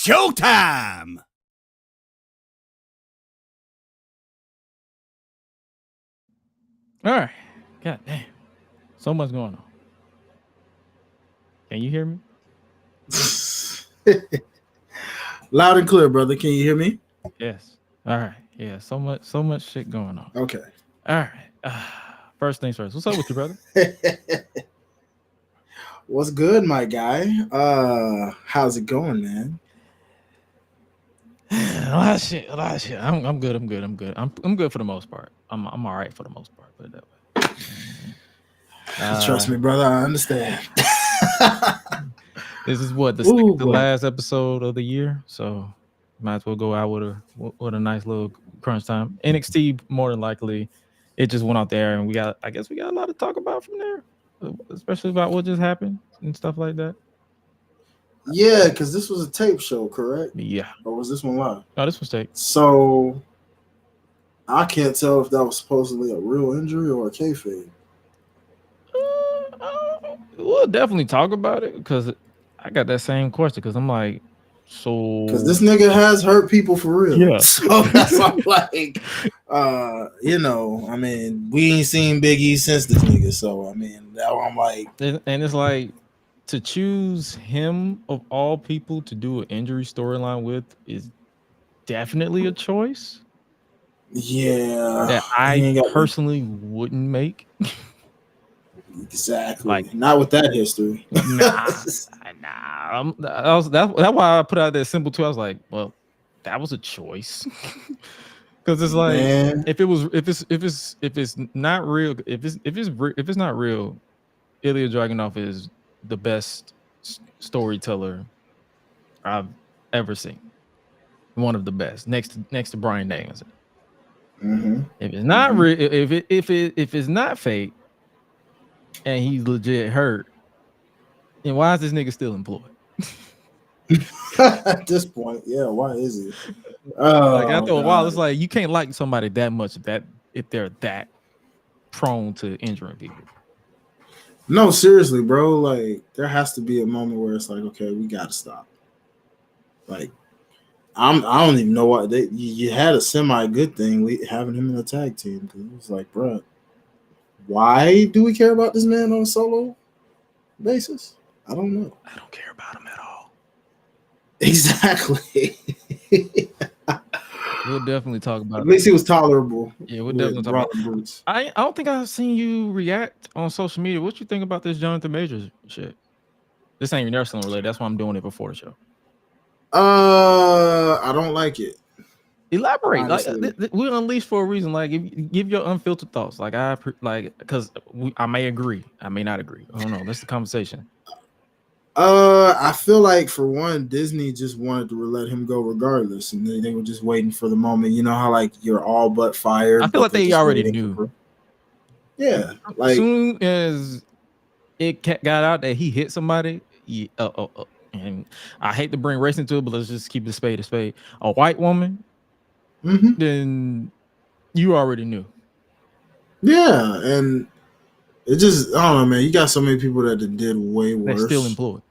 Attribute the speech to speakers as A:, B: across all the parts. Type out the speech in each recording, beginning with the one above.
A: showtime.
B: All right. God damn. So much going on. Can you hear me?
C: Loud and clear, brother. Can you hear me?
B: Yes. All right. Yeah. So much shit going on.
C: Okay.
B: All right. First things first. What's up with you, brother?
C: What's good, my guy? How's it going, man?
B: A lot of shit. I'm good. I'm good for the most part. I'm all right for the most part. Put it that way.
C: Trust me, brother. I understand.
B: This is what the
C: Ooh,
B: second to
C: boy.
B: last episode of the year, so might as well go out with a nice little crunch time. NXT more than likely, it just went out there, and I guess we got a lot to talk about from there, especially about what just happened and stuff like that.
C: Yeah, because this was a tape show, correct?
B: Yeah.
C: Or was this one live?
B: No, this was tape.
C: So I can't tell if that was supposedly a real injury or a kayfabe.
B: We'll definitely talk about it because I got that same question because I'm like, so
C: because this nigga has hurt people for real.
B: Yeah.
C: So that's why I'm like, I mean, we ain't seen Biggie since this nigga. So I mean, that one I'm like,
B: and it's like to choose him of all people to do an injury storyline with is definitely a choice.
C: Yeah,
B: that I personally wouldn't make.
C: Exactly.
B: Like,
C: not with that history.
B: Nah. That's why I put out that simple too. I was like, well, that was a choice. Because it's like,
C: Man.
B: if it's not real, if it's not real, Ilya Dragunov is the best storyteller I've ever seen. One of the best, next to Bryan Danielson.
C: Mm-hmm.
B: If it's not real, if it's not fake, and he's legit hurt, then why is this nigga still employed?
C: At this point, yeah, why is he?
B: Like after a while, it's like you can't like somebody that much that if they're that prone to injuring people.
C: No, seriously, bro. Like there has to be a moment where it's like, okay, we gotta stop. Like I don't even know what you had a semi good thing having him in the tag team because it was like, bro, why do we care about this man on a solo basis? I don't know.
B: I don't care about him at all.
C: Exactly.
B: We'll definitely talk about it.
C: At least he was tolerable.
B: Yeah, we'll definitely talk about it. I don't think I've seen you react on social media. What you think about this Jonathan Majors shit? This ain't wrestling related. That's why I'm doing it before the show.
C: I don't like it.
B: Elaborate. Honestly. Like we're unleashed for a reason. Like, give your unfiltered thoughts. Like because I may agree, I may not agree. I don't know. That's the conversation.
C: I feel like for one, Disney just wanted to let him go regardless, and they were just waiting for the moment. You know how like you're all but fired.
B: I feel like they already knew.
C: Yeah, like
B: as soon as it got out that he hit somebody, and I hate to bring race into it, but let's just keep it a spade a spade. A white woman, then you already knew.
C: Yeah, and it just, I don't know, man. You got so many people that did way worse.
B: They're still employed.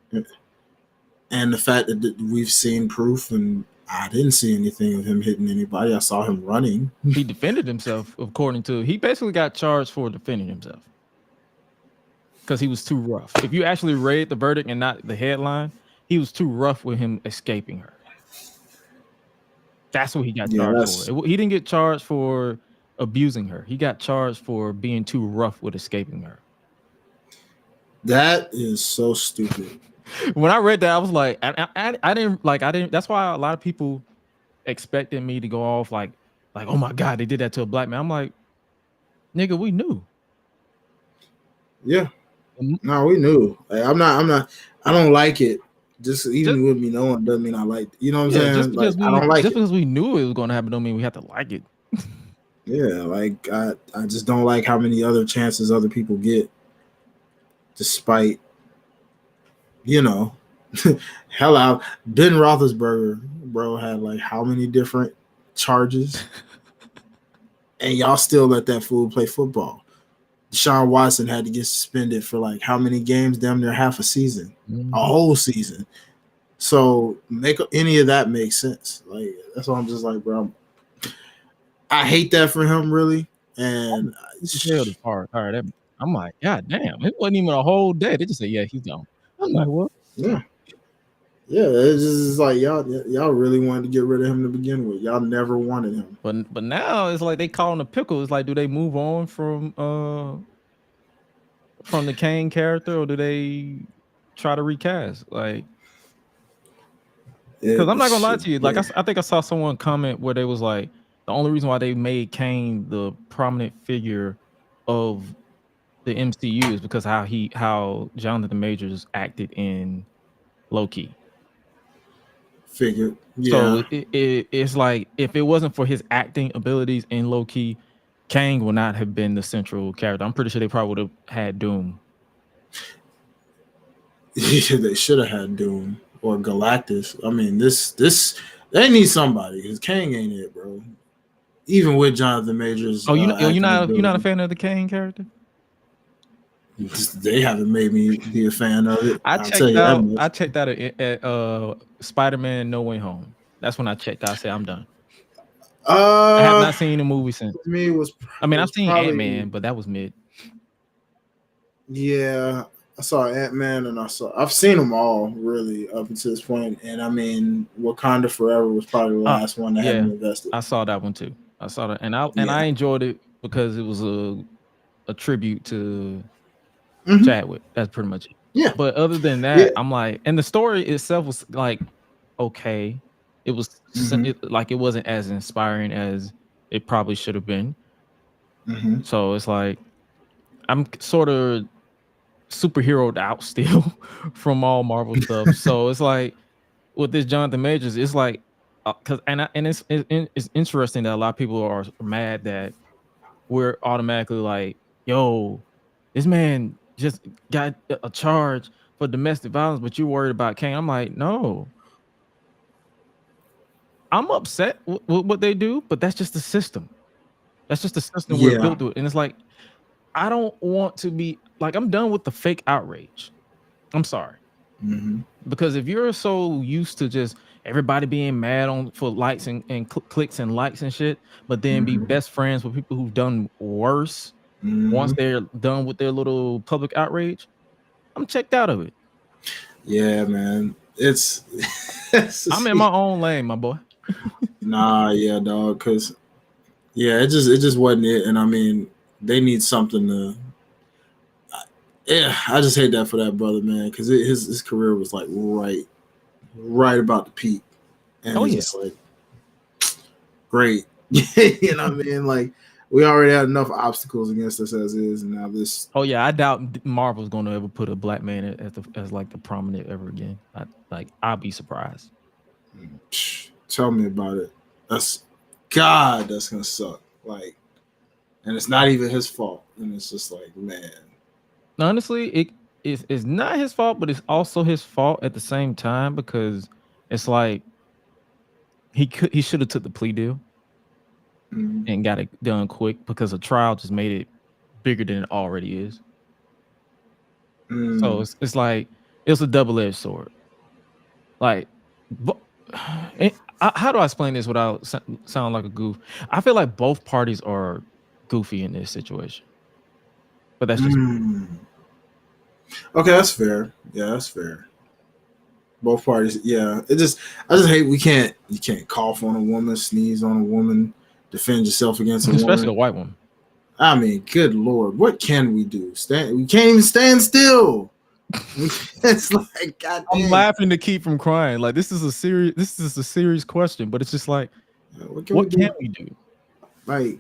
C: And the fact that we've seen proof, and I didn't see anything of him hitting anybody. I saw him running.
B: He defended himself, he basically got charged for defending himself because he was too rough. If you actually read the verdict and not the headline, he was too rough with him escaping her. That's what he got charged for. He didn't get charged for abusing her. He got charged for being too rough with escaping her.
C: That is so stupid.
B: When I read that, I was like, I didn't. That's why a lot of people expected me to go off like, oh my God, they did that to a black man. I'm like, nigga, we knew.
C: Yeah, no, we knew. Like, I don't like it. Just even with me knowing doesn't mean I like it. You know what I'm saying?
B: Just because
C: I don't like
B: just because we knew it was going to happen don't mean we have to like it.
C: Yeah, like I just don't like how many other chances other people get, despite, hell out. Ben Roethlisberger, bro, had like how many different charges, and y'all still let that fool play football. Deshaun Watson had to get suspended for like how many games? Damn near half a season, a whole season. So make any of that make sense. Like that's why I'm just like, bro, I hate that for him really. And
B: Hell is hard. All right, I'm like, God damn, it wasn't even a whole day. They just said, yeah, he's gone. I'm like, what?
C: yeah. Yeah, it's just like y'all really wanted to get rid of him to begin with. Y'all never wanted him.
B: But now it's like they call him a pickle. It's like, do they move on from the Kane character, or do they try to recast? Like, because I'm not gonna lie to you. Like, I think I saw someone comment where they was like, the only reason why they made Kane the prominent figure of the MCU is because how Jonathan Majors acted in Loki.
C: Figured.
B: So
C: Yeah.
B: it's like, if it wasn't for his acting abilities in Loki, Kang would not have been the central character. I'm pretty sure they probably would have had Doom.
C: Yeah, they should have had Doom or Galactus. I mean, this they need somebody because Kang ain't it, bro. Even with Jonathan Majors,
B: Oh, you're
C: acting
B: not a
C: ability,
B: fan of the Kang character?
C: they haven't made me be a fan of it.
B: I
C: I'll tell you that much.
B: checked out at Spider-Man No Way Home. That's when I checked out. I said, I'm done. I have not seen a movie since.
C: For me,
B: I mean, I've
C: was
B: seen
C: probably
B: Ant-Man, but that was mid.
C: yeah. I saw Ant-Man and I've seen them all really up until this point. And I mean, Wakanda Forever was probably the last one that had me invested.
B: I saw that one too. I saw that, and I
C: Yeah.
B: enjoyed it because it was a tribute to
C: Mhm.
B: Chadwick. That's pretty much it.
C: Yeah.
B: But other than
C: Yeah.
B: that, I'm like, and the story itself was like, okay, it was
C: Mhm.
B: like, it wasn't as inspiring as it probably should have been.
C: Mhm.
B: So it's like, I'm sort of superheroed out still from all Marvel stuff. So it's like, with this Jonathan Majors, it's like, because it's interesting that a lot of people are mad that we're automatically like, yo, this man just got a charge for domestic violence, but you're worried about Kane. I'm like, no, I'm upset with what they do, but that's just the system. That's just the system we're
C: Yeah.
B: built to. And it's like, I don't want to be like, I'm done with the fake outrage. I'm sorry.
C: Mhm.
B: Because if you're so used to just everybody being mad on for likes and clicks and likes and shit, but then be
C: Mhm.
B: best friends with people who've done worse once
C: Mhm.
B: they're done with their little public outrage, I'm checked out of it.
C: Yeah, man. It's
B: I'm in my own lane, my boy.
C: nah, yeah, dog. Cause yeah, it just wasn't it. And I mean, they need something to. Yeah, I just hate that for that brother, man. Cause his career was like right about the peak, and
B: Oh
C: it's
B: yeah.
C: just like great. You know what I mean? Like we already had enough obstacles against us as is, and now this.
B: Oh yeah. I doubt Marvel's gonna ever put a black man as like the prominent ever again. I'll be surprised.
C: Tell me about it. That's God. That's gonna suck. Like, and it's not even his fault. And it's just like, man.
B: Honestly, it's not his fault, but it's also his fault at the same time, because it's like he should have took the plea deal
C: Mm.
B: and got it done quick, because a trial just made it bigger than it already is. So
C: Mm.
B: it's like, it's a double-edged sword. Like, how do I explain this without sound like a goof? I feel like both parties are goofy in this situation, but that's just
C: Mm. Okay, that's fair. Yeah, that's fair. Both parties. Yeah, I just hate you can't cough on a woman, sneeze on a woman, defend yourself against a
B: especially
C: woman.
B: the white woman.
C: I mean, good lord, what can we do? We can't even stand still. It's like, god
B: I'm
C: dang.
B: laughing to keep from crying. Like, this is a serious question, but it's just like,
C: What can we
B: what can
C: do?
B: we do?
C: Like,
B: We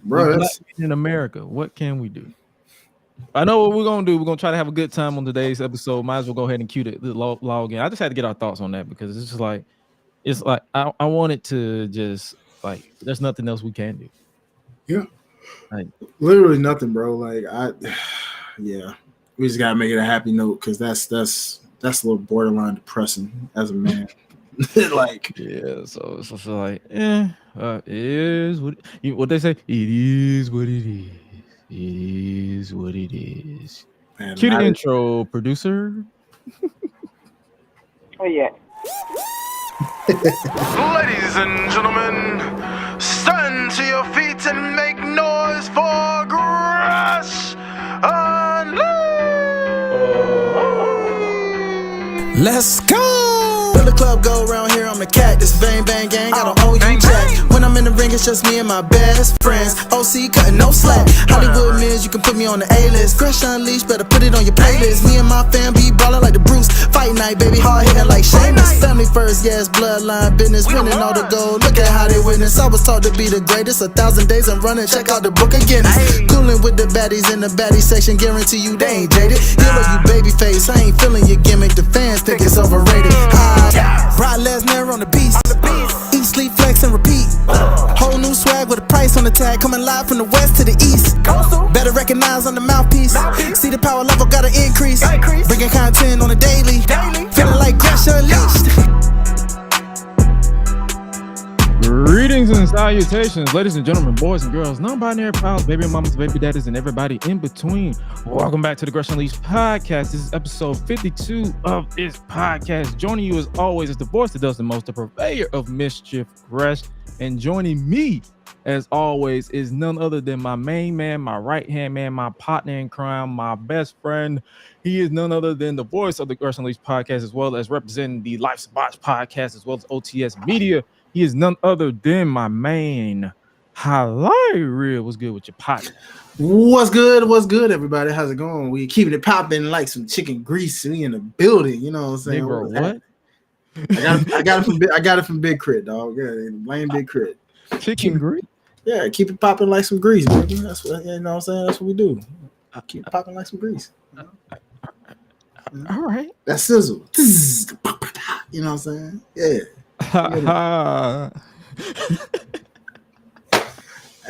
C: bro,
B: black
C: that's
B: men in America. What can we do? I know what we're gonna do. We're gonna try to have a good time on today's episode. Might as well go ahead and cue the law again. I just had to get our thoughts on that, because it's just like, I wanted to just, like, there's nothing else we can do.
C: yeah,
B: Like,
C: literally nothing, bro. Like yeah, we just gotta make it a happy note because that's a little borderline depressing as a man. Like,
B: yeah, so it's just like, it is what they say. It is what it is. It is what it is.
C: man,
B: Cue the
C: not it.
B: intro, producer.
A: Oh yeah.
D: Ladies and gentlemen, stand to your feet and make noise for GRESH Unleashed!
E: Let's go! When the club go around here, I'm the cactus. Bang, bang, gang, I don't owe you jack. When I'm in the ring, it's just me and my best friends. OC cutting no slack. Hollywood Miz, you can put me on the A-list. GRESH Unleashed, better put it on your playlist. Me and my fam be ballin' like the Bruce. Fight night, baby, hard hitting like Sheamus. Family first, yes, bloodline business. Winning all the gold, look at how they witness. I was taught to be the greatest. 1,000 days I'm running, check out the book of Guinness. Coolin' with the baddies in the baddie section. Guarantee you they ain't jaded. Yellow, you baby face, I ain't feeling your gimmick. The fans think it's overrated. Brock Lesnar on the beast. Eat, sleep, flex, and repeat. Whole new swag with a price on the tag. Coming live from the west to the east. Better recognize on the mouthpiece. See the power level gotta increase. Bringing content on a daily. Feeling like GRESH Unleashed.
B: Greetings and salutations, ladies and gentlemen, boys and girls, non-binary pals, baby mamas, baby daddies, and everybody in between. Welcome back to the GRESH Unleashed podcast. This is episode 52 of this podcast. Joining you as always is the voice that does the most, the purveyor of mischief, GRESH. And joining me, as always, is none other than my main man, my right-hand man, my partner in crime, my best friend. He is none other than the voice of the GRESH Unleashed podcast, as well as representing the Life's Botch podcast, as well as OTS Media. He is none other than my main highlight reel. What's good with your pot?
C: What's good? What's good, everybody? How's it going? We keeping it popping like some chicken grease. We in the building. You know what I'm saying?
B: Hey, bro, what?
C: I got it from Big Crit, dog. Yeah, blame Big Crit.
B: Chicken grease?
C: Yeah, keep it popping like some grease, baby. That's what you know what I'm saying. That's what we do. Keep it popping like some grease.
B: All right.
C: That sizzle. You know what I'm saying? Yeah.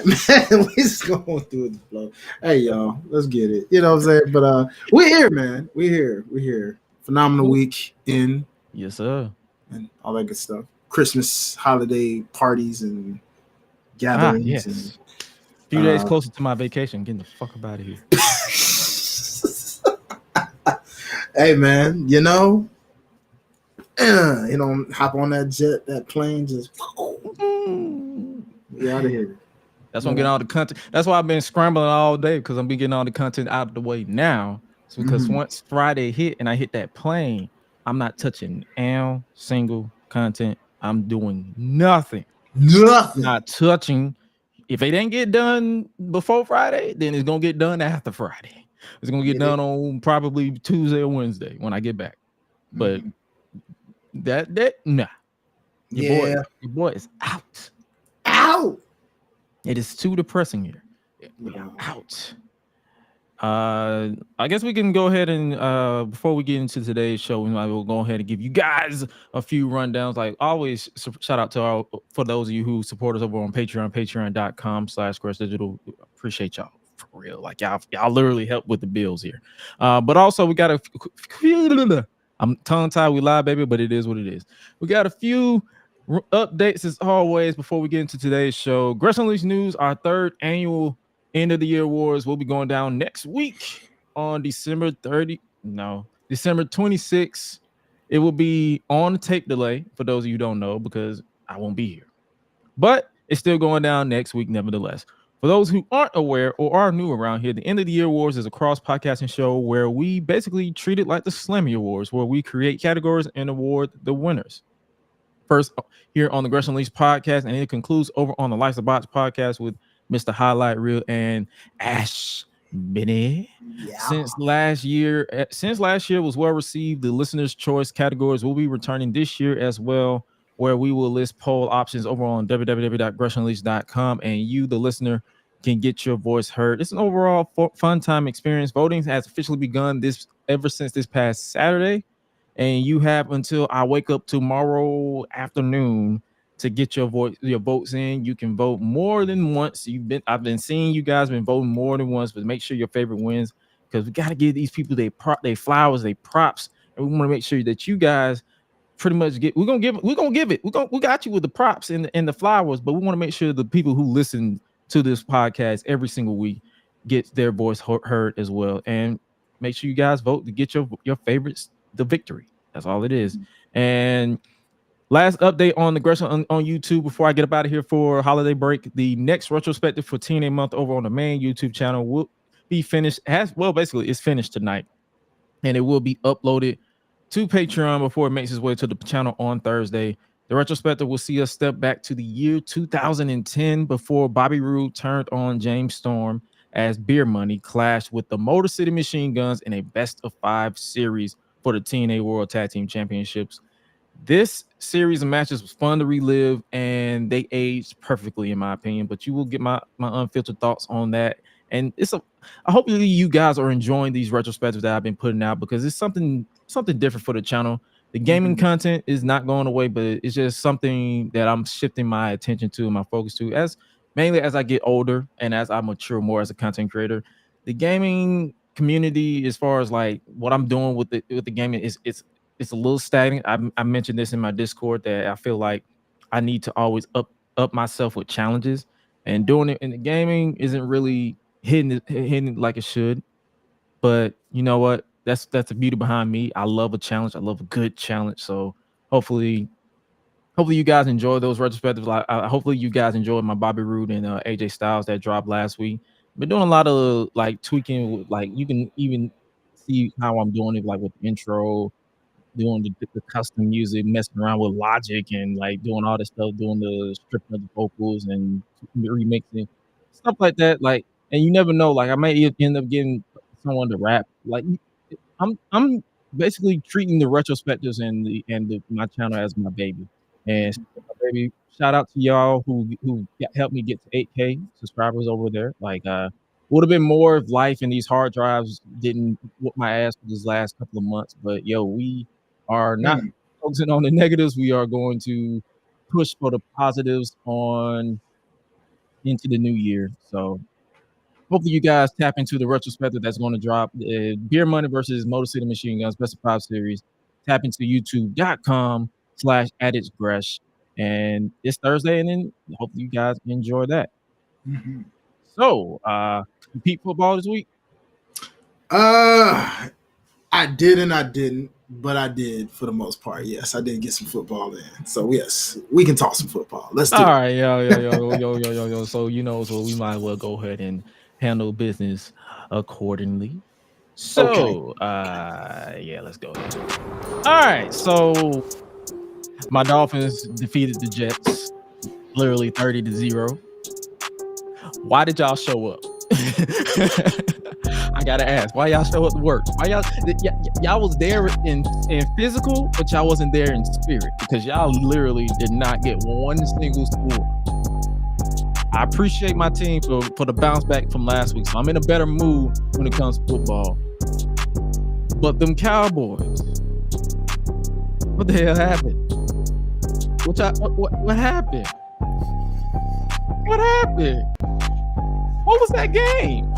C: Man, we just going through the flow. Hey, y'all, let's get it. You know what I'm saying? But we're here, man. We're here. Phenomenal week in.
B: Yes, sir.
C: And all that good stuff. Christmas, holiday parties, and gatherings.
B: Yes.
C: And,
B: a few days closer to my vacation. Getting the fuck up out of here.
C: Hey, man, hop on that jet, that plane, just get out of here.
B: That's why I'm getting all the content. That's why I've been scrambling all day, because I'm been getting all the content out of the way now. So because once Friday hit and I hit that plane, I'm not touching single content. I'm doing nothing. Not touching. If it didn't get done before Friday, then it's gonna get done after Friday. It's gonna get done on probably Tuesday or Wednesday when I get back. But nah. Your boy is out. It is too depressing here. Out. I guess we can go ahead and before we get into today's show, we might go ahead and give you guys a few rundowns. Like always, shout out to for those of you who support us over on Patreon, patreon.com/GRESH Digital. Appreciate y'all for real. Like y'all literally help with the bills here. But also we got I'm tongue tied. We lie, baby, but it is what it is. We got a few updates as always before we get into today's show. GRESH Unleashed News, our third annual end of the year awards will be going down next week on December 26th. It will be on the tape delay for those of you who don't know, because I won't be here. But it's still going down next week, nevertheless. For those who aren't aware or are new around here, the End of the Year Awards is a cross-podcasting show where we basically treat it like the Slammy Awards, where we create categories and award the winners. First here on the GRESH Unleashed podcast, and it concludes over on the Life's Botch podcast with Mr. Highlight Reel and Ash Benny.
C: Yeah.
B: Since last year was well received, the listener's choice categories will be returning this year as well, where we will list poll options over on www.gressunleashed.com, and you, the listener, can get your voice heard. It's an overall fun time experience. Voting has officially begun ever since this past Saturday, and you have until I wake up tomorrow afternoon to get your votes in. You can vote more than once. I've been seeing you guys been voting more than once, but make sure your favorite wins, because we got to give these people they flowers, they props, and we want to make sure that you guys pretty much get. We got you with the props and the flowers, but we want to make sure the people who listen to this podcast every single week get their voice heard as well. And make sure you guys vote to get your favorites the victory. That's all it is. And last update on the GRESH on YouTube before I get up out of here for holiday break. The next retrospective for TNA month over on the main YouTube channel will be finished. Basically, it's finished tonight, and it will be uploaded to Patreon before it makes its way to the channel on Thursday. The retrospective will see us step back to the year 2010 before Bobby Roode turned on James Storm as Beer Money clashed with the Motor City Machine Guns in a best of 5 series for the TNA World Tag Team Championships. This series of matches was fun to relive, and they aged perfectly, in my opinion. But you will get my unfiltered thoughts on that. And hopefully you guys are enjoying these retrospectives that I've been putting out, because it's something different for the channel. The gaming content is not going away, but it's just something that I'm shifting my attention to and my focus to, mainly as I get older and as I mature more as a content creator. The gaming community, as far as like what I'm doing with the gaming, it's a little stagnant. I mentioned this in my Discord that I feel like I need to always up myself with challenges, and doing it in the gaming isn't really hitting it like it should. But you know what? That's the beauty behind me. I love a challenge. I love a good challenge. So hopefully you guys enjoy those retrospectives. Hopefully you guys enjoyed my Bobby Roode and AJ Styles that dropped last week. Been doing a lot of like tweaking. Like you can even see how I'm doing it, like with the intro, doing the custom music, messing around with Logic, and like doing all this stuff, doing the stripping of the vocals and remixing stuff like that. Like, and you never know. Like, I may end up getting someone to rap. Like, I'm basically treating the retrospectives and my channel as my baby. And my baby, shout out to y'all who helped me get to 8K subscribers over there. Like, would have been more if life and these hard drives didn't whoop my ass for this last couple of months. But yo, we are not focusing on the negatives. We are going to push for the positives on into the new year. So hopefully you guys tap into the retrospective that's going to drop. Beer Money versus Motor City Machine Guns Best of 5 series. Tap into youtube.com/@itsgresh. And it's Thursday, and then hopefully you guys enjoy that. So, compete football this week?
C: I did and I didn't, but I did for the most part. Yes, I did get some football in. So yes, we can talk some football. Let's do it.
B: All right, yo. So so we might as well go ahead and handle business accordingly. So, yeah, let's go ahead. All right, so my Dolphins defeated the Jets, literally 30-0. Why did y'all show up? I gotta ask, why y'all show up to work? Why y'all was there in physical, but y'all wasn't there in spirit, because y'all literally did not get one single score. I appreciate my team for the bounce back from last week, so I'm in a better mood when it comes to football. But them Cowboys, what the hell happened? What happened? What happened? What was that game?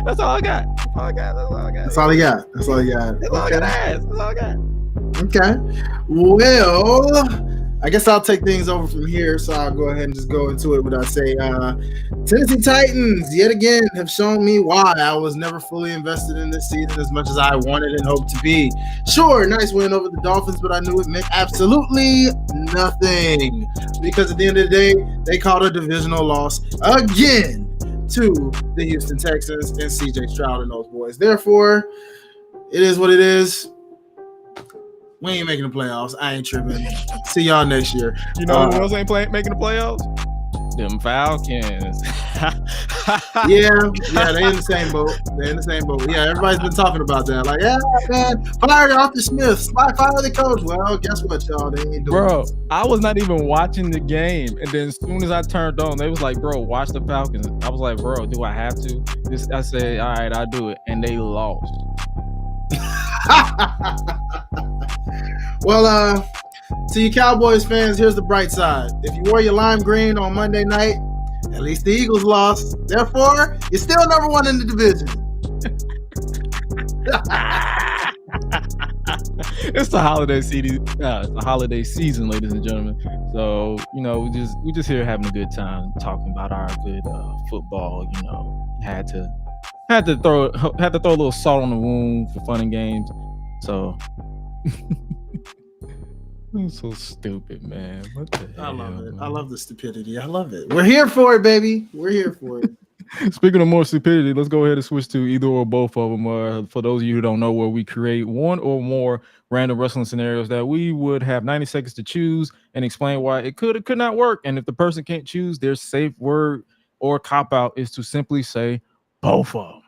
B: That's all I got. That's all I got.
C: That's all I got. Okay. Well, I guess I'll take things over from here. So I'll go ahead and just go into it. What I say, Tennessee Titans yet again have shown me why I was never fully invested in this season as much as I wanted and hoped to be. Sure, nice win over the Dolphins, but I knew it meant absolutely nothing, because at the end of the day, they called a divisional loss again to the Houston Texans and CJ Stroud and those boys. Therefore, it is what it is. We ain't making the playoffs. I ain't tripping. See y'all next year.
B: You know who else ain't making the playoffs? Them Falcons.
C: yeah, they in the same boat. Yeah, everybody's been talking about that. Like, yeah, man, fire Arthur Smith, fire the coach. Well, guess what, y'all? They ain't doing
B: Bro, I was not even watching the game, and then as soon as I turned on, they was like, bro, watch the Falcons. I was like, bro, do I have to? I said, all right, I'll do it. And they lost.
C: Well, to you Cowboys fans, here's the bright side. If you wore your lime green on Monday night, at least the Eagles lost. Therefore, you're still number one in the division.
B: It's the holiday season. It's the holiday season, ladies and gentlemen. So, we just here having a good time talking about our good football. Had to had to throw a little salt on the wound for fun and games. So I'm so stupid, man. What the hell?
C: I love it.
B: Man?
C: I love the stupidity. I love it. We're here for it, baby. We're here for it.
B: Speaking of more stupidity, let's go ahead and switch to either or both of them. For those of you who don't know, where we create one or more random wrestling scenarios that we would have 90 seconds to choose and explain why it could or could not work. And if the person can't choose, their safe word or cop out is to simply say both of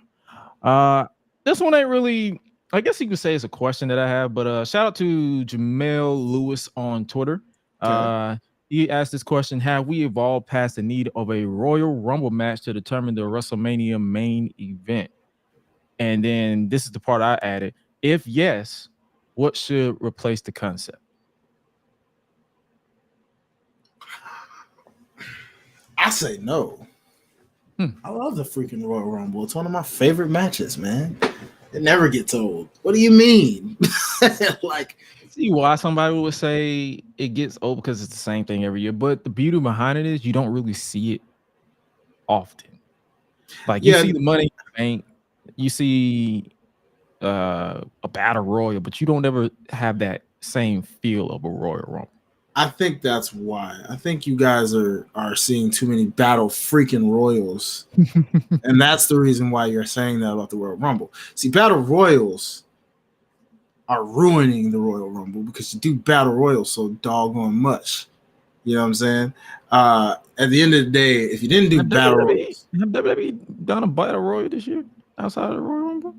B: them. This one ain't really, I guess you could say it's a question that I have, but shout out to Jamel Lewis on Twitter.
C: Okay.
B: He asked this question: have we evolved past the need of a Royal Rumble match to determine the WrestleMania main event? And then this is the part I added: if yes, what should replace the concept?
C: I say no. I love the freaking Royal Rumble. It's one of my favorite matches, man. It never gets old. What do you mean? Like,
B: See why somebody would say it gets old because it's the same thing every year. But the beauty behind it is you don't really see it often. Like you
C: yeah,
B: see the Money in the Bank, you see a battle royal, but you don't ever have that same feel of a Royal Rumble.
C: I think that's why. I think you guys are seeing too many battle freaking royals. And that's the reason why you're saying that about the Royal Rumble. See, battle royals are ruining the Royal Rumble because you do battle royals so doggone much. You know what I'm saying? At the end of the day, if you didn't do battle royals,
B: have WWE done a battle royal this year outside of the Royal Rumble?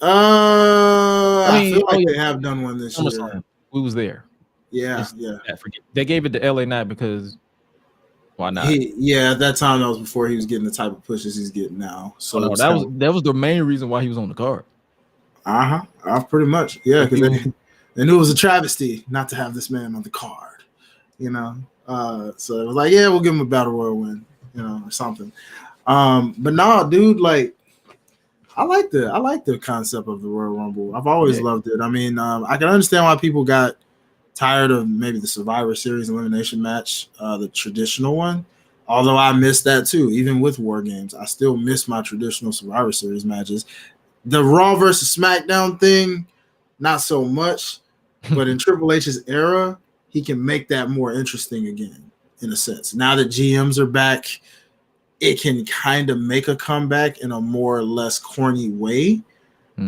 C: I feel like they have done one this year.
B: We was there.
C: Yeah.
B: They gave it to LA Knight because why not?
C: At that time that was before he was getting the type of pushes he's getting now. So
B: that was the main reason why he was on the card.
C: Pretty much, yeah, because they knew it was a travesty not to have this man on the card, you know. So it was like, yeah, we'll give him a battle royal win, you know, or something. But no, dude, like, I like the concept of the Royal Rumble. I've always loved it. I mean, I can understand why people got tired of maybe the Survivor Series elimination match, the traditional one. Although I miss that too, even with War Games, I still miss my traditional Survivor Series matches. The Raw versus SmackDown thing, not so much, but in Triple H's era, he can make that more interesting again, in a sense. Now that GMs are back, it can kind of make a comeback in a more or less corny way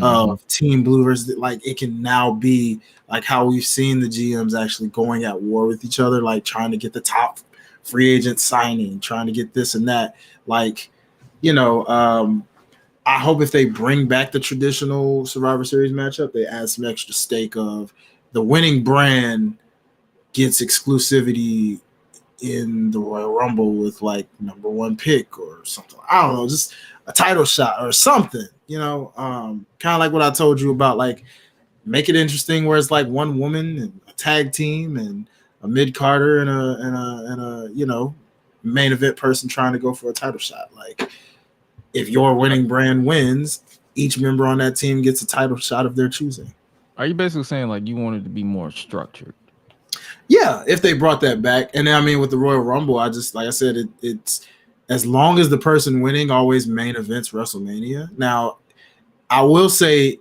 C: of Team Blue versus, like, it can now be like how we've seen the GMs actually going at war with each other, like trying to get the top free agent signing, trying to get this and that. Like, you know, I hope if they bring back the traditional Survivor Series matchup, they add some extra stake of the winning brand gets exclusivity in the Royal Rumble with like number one pick or something. I don't know, just a title shot or something, you know, kind of like what I told you about, like, make it interesting where it's like one woman and a tag team and a mid-carder and a you know, main event person trying to go for a title shot. Like, if your winning brand wins, each member on that team gets a title shot of their choosing.
B: Are you basically saying like you wanted to be more structured?
C: Yeah, if they brought that back. And then, I mean, with the Royal Rumble, I just, like I said, it's as long as the person winning always main events WrestleMania. Now, I will say,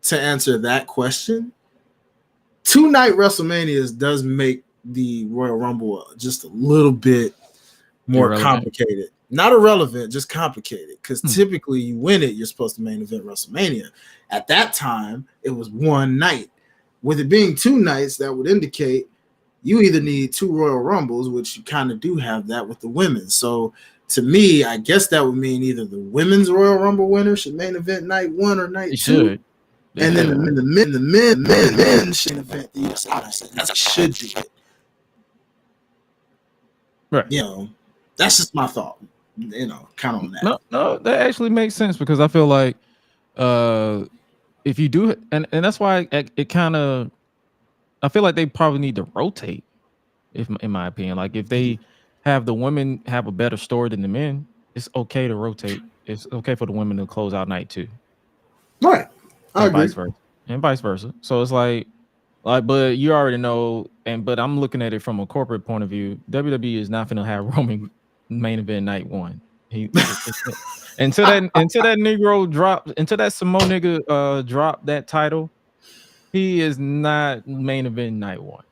C: to answer that question, 2-night WrestleManias does make the Royal Rumble just a little bit more complicated. Not irrelevant, just complicated. Because typically you win it, you're supposed to main event WrestleMania. At that time, it was one night. With it being 2 nights, that would indicate you either need 2 Royal Rumbles, which you kind of do have that with the women. So to me, I guess that would mean either the women's Royal Rumble winner should main event night 1 or night 2.
B: Should. Yeah.
C: And then the men should event the US. That's what should do it.
B: Right.
C: You know, that's just my thought. You know, kind of on that.
B: No, that actually makes sense because I feel like if you do it, and that's why it kind of, I feel like they probably need to rotate, in my opinion. Like if they have the women have a better story than the men, it's okay to rotate. It's okay for the women to close out night 2.
C: Right. I agree.
B: Vice versa. So it's like, but you already know, but I'm looking at it from a corporate point of view. WWE is not going to have Roman main event night 1. He until that Negro dropped, until that Samoa nigga dropped that title, he is not main event night one.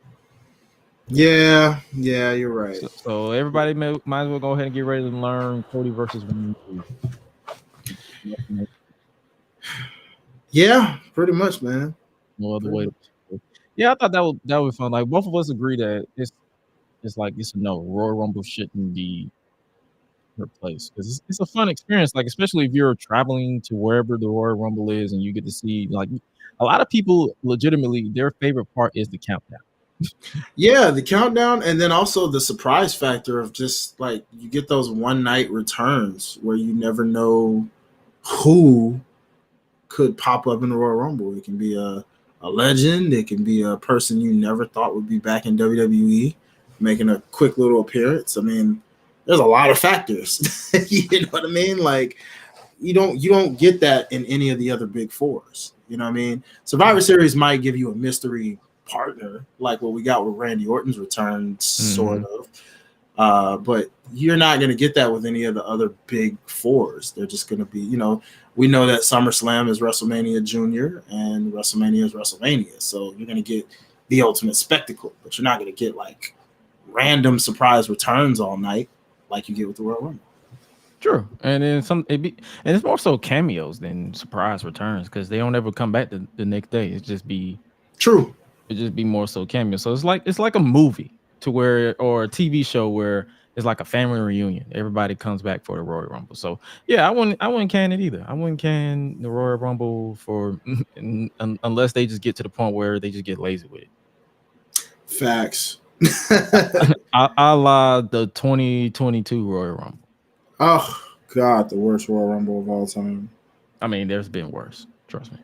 C: Yeah, you're right.
B: So everybody might as well go ahead and get ready to learn Cody versus Roman.
C: Yeah, pretty much, man.
B: No other way. Yeah, I thought that was fun. Like both of us agree that it's like it's a no. Royal Rumble shouldn't be replaced because it's a fun experience. Like especially if you're traveling to wherever the Royal Rumble is and you get to see like a lot of people legitimately their favorite part is the countdown.
C: Yeah, the countdown, and then also the surprise factor of just like you get those one night returns where you never know who could pop up in the Royal Rumble. It can be a legend, it can be a person you never thought would be back in WWE making a quick little appearance. I mean, there's a lot of factors. You know what I mean? Like you don't get that in any of the other big fours. You know what I mean? Survivor Series might give you a mystery partner like what we got with Randy Orton's return, sort of. But you're not going to get that with any of the other big fours. They're just going to be, you know, we know that SummerSlam is WrestleMania Junior and WrestleMania is WrestleMania. So you're going to get the ultimate spectacle, but you're not going to get like random surprise returns all night like you get with the Royal Rumble.
B: True, and then it's more so cameos than surprise returns because they don't ever come back the next day. It just be
C: true.
B: It just be more so cameos. So it's like a movie or a TV show where it's like a family reunion. Everybody comes back for the Royal Rumble. So yeah, I wouldn't can it either. I wouldn't can the Royal Rumble for unless they just get to the point where they just get lazy with it.
C: Facts.
B: I lied the 2022 Royal Rumble.
C: Oh God, the worst Royal Rumble of all time.
B: I mean, there's been worse. Trust me.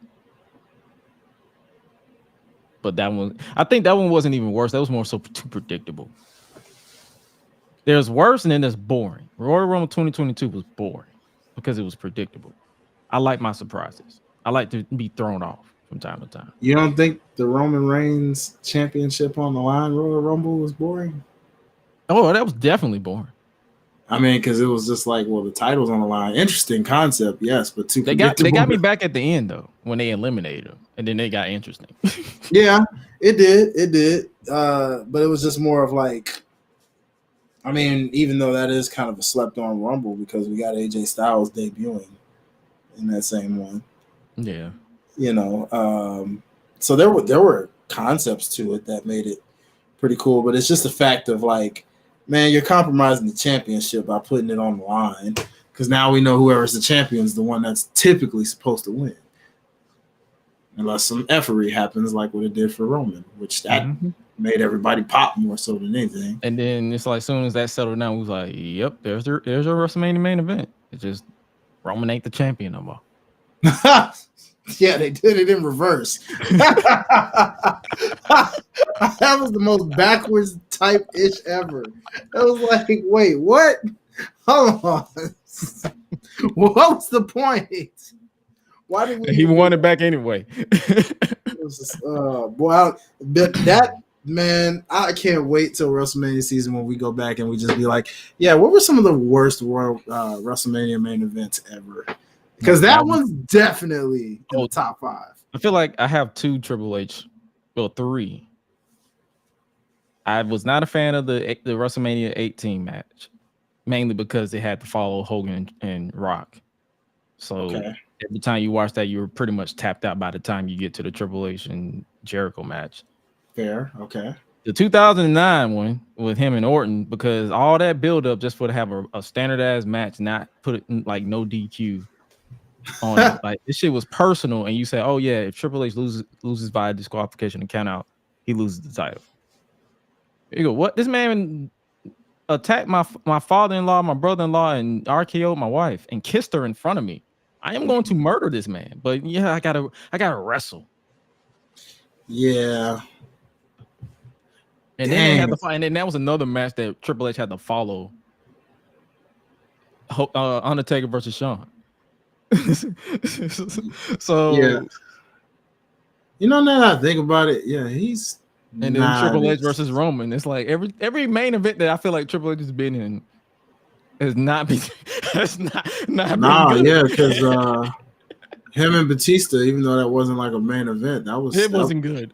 B: But I think that one wasn't even worse. That was more so too predictable. There's worse and then there's boring. Royal Rumble 2022 was boring because it was predictable. I like my surprises. I like to be thrown off from time to time.
C: You don't think the Roman Reigns championship on the line Royal Rumble was boring?
B: Oh, that was definitely boring.
C: I mean, because it was just like, well, the title's on the line. Interesting concept, yes, but too
B: they got me back at the end though when they eliminated him, and then they got interesting.
C: Yeah, it did. But it was just more of like, I mean, even though that is kind of a slept-on Rumble because we got AJ Styles debuting in that same one.
B: Yeah,
C: you know, so there were concepts to it that made it pretty cool, but it's just the fact of like, man, you're compromising the championship by putting it on the line because now we know whoever's the champion is the one that's typically supposed to win. Unless some effery happens like what it did for Roman, which that made everybody pop more so than anything.
B: And then it's like as soon as that settled down, we was like, yep, there's your WrestleMania main event. It's just Roman ain't the champion no more.
C: Yeah, they did it in reverse. That was the most backwards type-ish ever. It was like, wait, what? Hold on. What was the point? Why did we?
B: He won it back anyway.
C: It was just, boy, that man, I can't wait till WrestleMania season when we go back and we just be like, yeah, what were some of the worst WrestleMania main events ever? Because that one's definitely in the top 5.
B: I feel like I have 2 Triple H, well, 3. I was not a fan of the WrestleMania 18 match, mainly because they had to follow Hogan and Rock. So every time you watch that, you were pretty much tapped out by the time you get to the Triple H and Jericho match.
C: Fair, okay.
B: The 2009 one with him and Orton, because all that build-up just for to have a standardized match, not put it in, like no DQ on it. Like this shit was personal, and you say, "Oh yeah, if Triple H loses via disqualification and count out, he loses the title." You go, what? This man attacked my father-in-law, my brother-in-law, and RKO'd my wife and kissed her in front of me. I am going to murder this man, but yeah, I gotta wrestle.
C: Yeah.
B: And then they had to fight, and then that was another match that Triple H had to follow. Undertaker versus Shawn. So
C: yeah. You know, now that I think about it, yeah, he's
B: and then Triple H versus Roman. It's like every main event that I feel like Triple H has been in, has not been has not been
C: Nah,
B: good.
C: yeah, because him and Batista, even though that wasn't like a main event,
B: It wasn't good.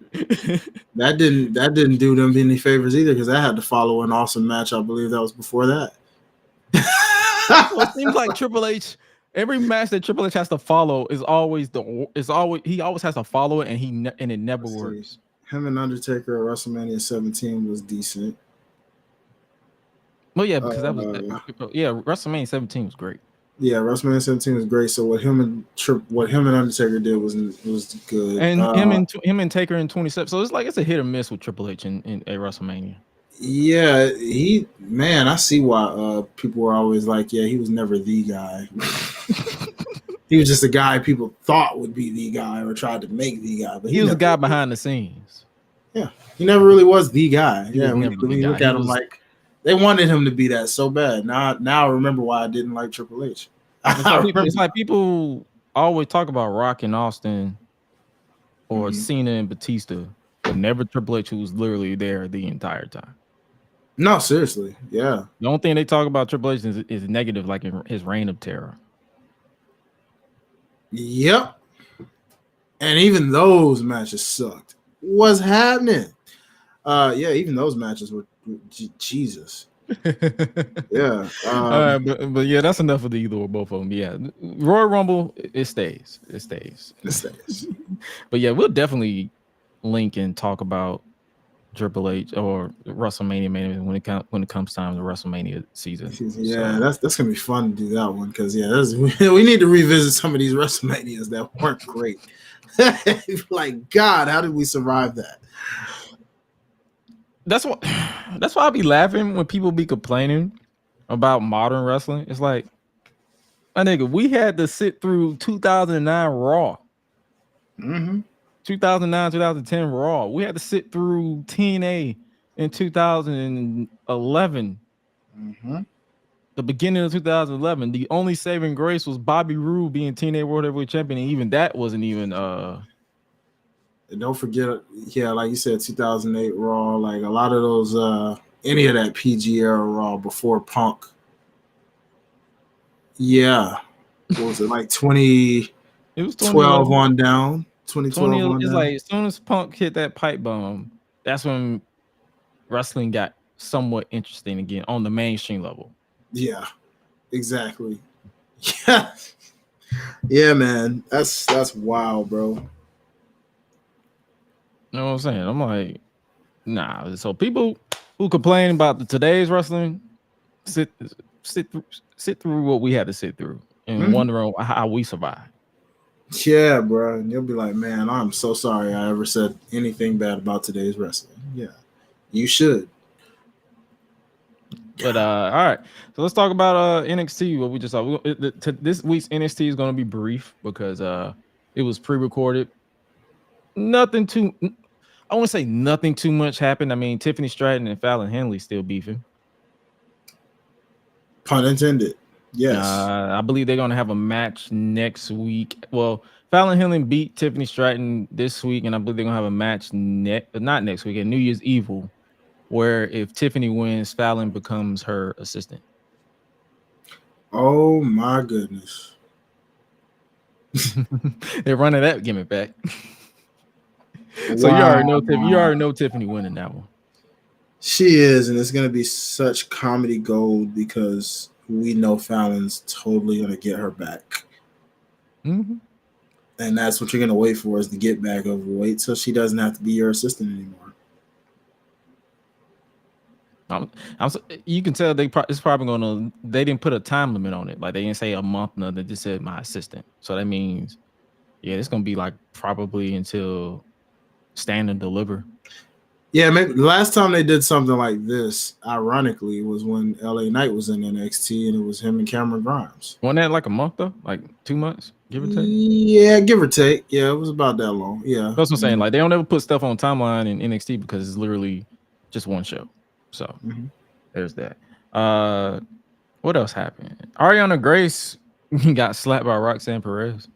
C: that didn't do them any favors either, because that had to follow an awesome match. I believe that was before that.
B: Well, it seems like Triple H. Every match that Triple H has to follow is always he always has to follow it, and it never
C: Let's see.
B: works.
C: Him and Undertaker at WrestleMania 17 was decent.
B: Well, yeah, because that was WrestleMania 17 was great.
C: Yeah, WrestleMania 17 was great. So what him and Undertaker did was good.
B: And him and Taker in 27. So it's a hit or miss with Triple H in at WrestleMania.
C: Yeah, I see why people were always like, yeah, he was never the guy. He was just a guy people thought would be the guy or tried to make the guy, but
B: he was a guy behind the scenes.
C: Yeah, he never really was the guy. When you look at him, like they wanted him to be that so bad. Now I remember why I didn't like Triple H.
B: It's like people always talk about Rock and Austin or Cena and Batista, but never Triple H, who was literally there the entire time.
C: No, seriously, yeah.
B: The only thing they talk about Triple H is negative, like in his reign of terror.
C: Yep. And even those matches sucked. What's happening? Yeah, even those matches were Jesus. Yeah.
B: But yeah, that's enough of the either or both of them. Yeah, Royal Rumble, it stays. But yeah, we'll definitely link and talk about Triple H or WrestleMania main event when it comes time to WrestleMania season.
C: Yeah, so that's gonna be fun to do that one, because we need to revisit some of these WrestleManias that weren't great. Like, God, how did we survive that?
B: That's why I be laughing when people be complaining about modern wrestling. It's like, my nigga, we had to sit through 2009 Raw. 2009, 2010 Raw. We had to sit through TNA in 2011. The beginning of 2011. The only saving grace was Bobby Roode being TNA World Heavyweight Champion, and even that wasn't even.
C: And don't forget, yeah, like you said, 2008 Raw. Like a lot of those, any of that PG era Raw before Punk. Yeah, what was it, like 20? It was 12 on down. 2012 on
B: it's
C: down.
B: Like as soon as Punk hit that pipe bomb, that's when wrestling got somewhat interesting again on the mainstream level.
C: Yeah, exactly. Yeah, yeah, man, that's wild, bro.
B: You know what I'm saying? I'm like, nah. So people who complain about today's wrestling sit through what we had to sit through and wondering how we survived.
C: Yeah, bro. And you'll be like, man, I'm so sorry I ever said anything bad about today's wrestling. Yeah, you should.
B: But all right, so let's talk about NXT. What we just saw. This week's NXT is going to be brief because it was pre-recorded. Nothing too. I want to say nothing too much happened. I mean, Tiffany Stratton and Fallon Henley still beefing.
C: Pun intended. Yes.
B: I believe they're going to have a match next week. Well, Fallon Henley beat Tiffany Stratton this week, and I believe they're going to have a match not next week, at New Year's Evil, where if Tiffany wins, Fallon becomes her assistant.
C: Oh my goodness.
B: They're running that gimmick back. So you already know Tiffany winning that one.
C: She is, and it's going to be such comedy gold because we know Fallon's totally going to get her back. And that's what you're going to wait for, is to get back over. Wait till she doesn't have to be your assistant anymore.
B: You can tell it's probably going to. They didn't put a time limit on it. Like they didn't say a month. No, they just said my assistant. So that means, yeah, it's going to be like probably until Stand and Deliver.
C: Yeah, maybe the last time they did something like this, ironically, was when LA Knight was in NXT, and it was him and Cameron Grimes.
B: Wasn't that like a month though? Like 2 months, give or take?
C: Yeah, give or take. Yeah, it was about that long. Yeah.
B: That's what I'm saying. Like they don't ever put stuff on timeline in NXT because it's literally just one show. So there's that. What else happened? Ariana Grace got slapped by Roxanne Perez.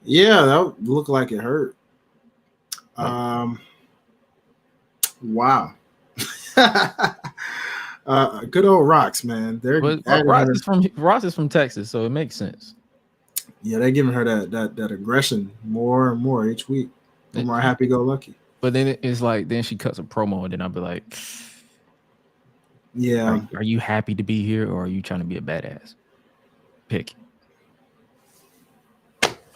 C: Yeah, that looked like it hurt. Wow. Good old Rocks, man. They're
B: But
C: adding her.
B: Ross is from Texas, so it makes sense.
C: Yeah, they're giving her that aggression more and more each week. The more happy-go-lucky.
B: But then it's like then she cuts a promo, and then I'll be like,
C: yeah,
B: are you happy to be here, or are you trying to be a badass? Pick.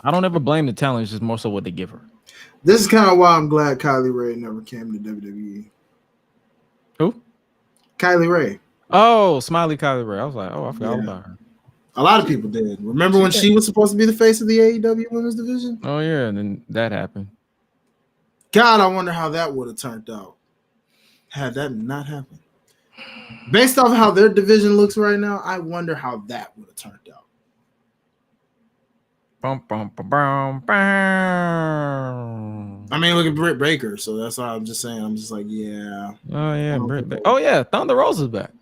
B: I don't ever blame the talent; it's just more so what they give her.
C: this is kind of why I'm glad Kylie Ray never came to WWE.
B: Who?
C: Kylie Ray.
B: Oh, Smiley Kylie Ray. I was like, I forgot all about her.
C: A lot of people did. Remember when she was supposed to be the face of the AEW Women's Division?
B: Oh yeah, and then that happened.
C: God, I wonder how that would have turned out had that not happened. Based off how their division looks right now, I wonder how that would have turned out.
B: Bum, bum, bum, bum, bum.
C: I mean, look at Britt Baker, so that's why I'm just saying. I'm just like, yeah.
B: Oh yeah, Britt Baker. Oh yeah, Thunder Rosa's back.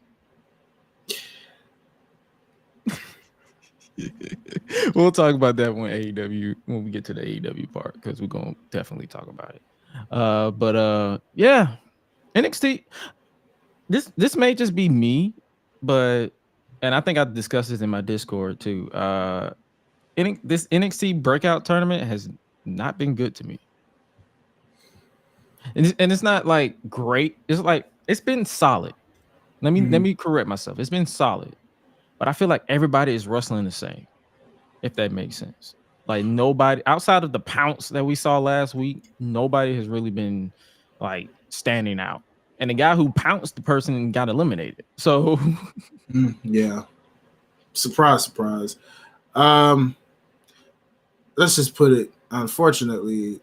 B: We'll talk about that when we get to the AEW part, because we're gonna definitely talk about it. But yeah, NXT. This may just be me, and I think I discussed this in my Discord too. This NXT breakout tournament has not been good to me, and it's not like great. It's like it's been solid. Let me correct myself. It's been solid, but I feel like everybody is wrestling the same, if that makes sense. Like nobody outside of the pounce that we saw last week, nobody has really been like standing out. And the guy who pounced the person got eliminated. So
C: yeah. Surprise. Let's just put it, unfortunately,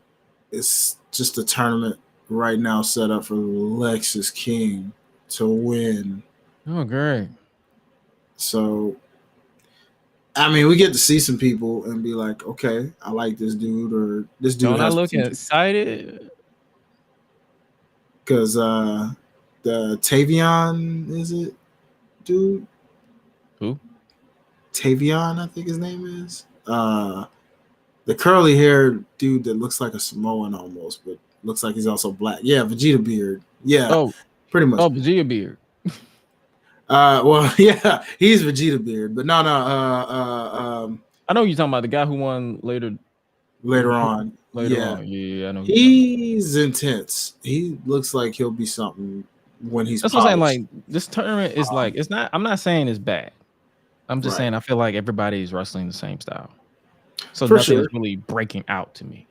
C: it's just a tournament right now set up for Lexus King to win.
B: Oh, great.
C: So, I mean, we get to see some people and be like, okay, I like this dude, or this dude.
B: Don't I look excited?
C: Because the Tavion, is it, dude?
B: Who?
C: Tavion, I think his name is. The curly haired dude that looks like a Samoan almost, but looks like he's also black. Yeah, Vegeta beard. Yeah, pretty much.
B: Oh, Vegeta beard.
C: Well, yeah, he's Vegeta beard, but no.
B: I know you're talking about the guy who won later on. Yeah, I know.
C: He's intense. He looks like he'll be something when he's.
B: That's what I'm saying. Like this tournament is like it's not. I'm not saying it's bad. I'm just saying I feel like everybody is wrestling the same style. So nothing is really breaking out to me.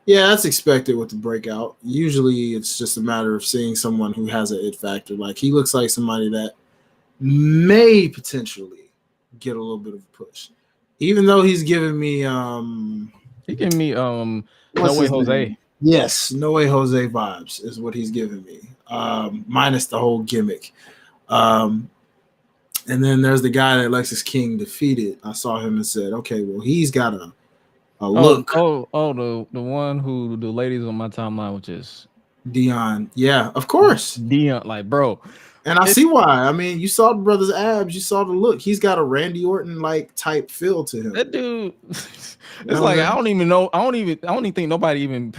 C: Yeah, that's expected with the breakout. Usually it's just a matter of seeing someone who has an it factor. Like he looks like somebody that may potentially get a little bit of a push. Even though he's giving me No Way Jose. Yes, No Way Jose vibes is what he's giving me. Minus the whole gimmick. And then there's the guy that Lexus King defeated. I saw him and said, okay, well, he's got a look.
B: The one who the ladies on my timeline, which is
C: Dion. Yeah, of course.
B: Dion, like, bro.
C: And I see why. I mean, you saw the brother's abs, you saw the look. He's got a Randy Orton like type feel to him.
B: That dude, it's like I don't even think nobody even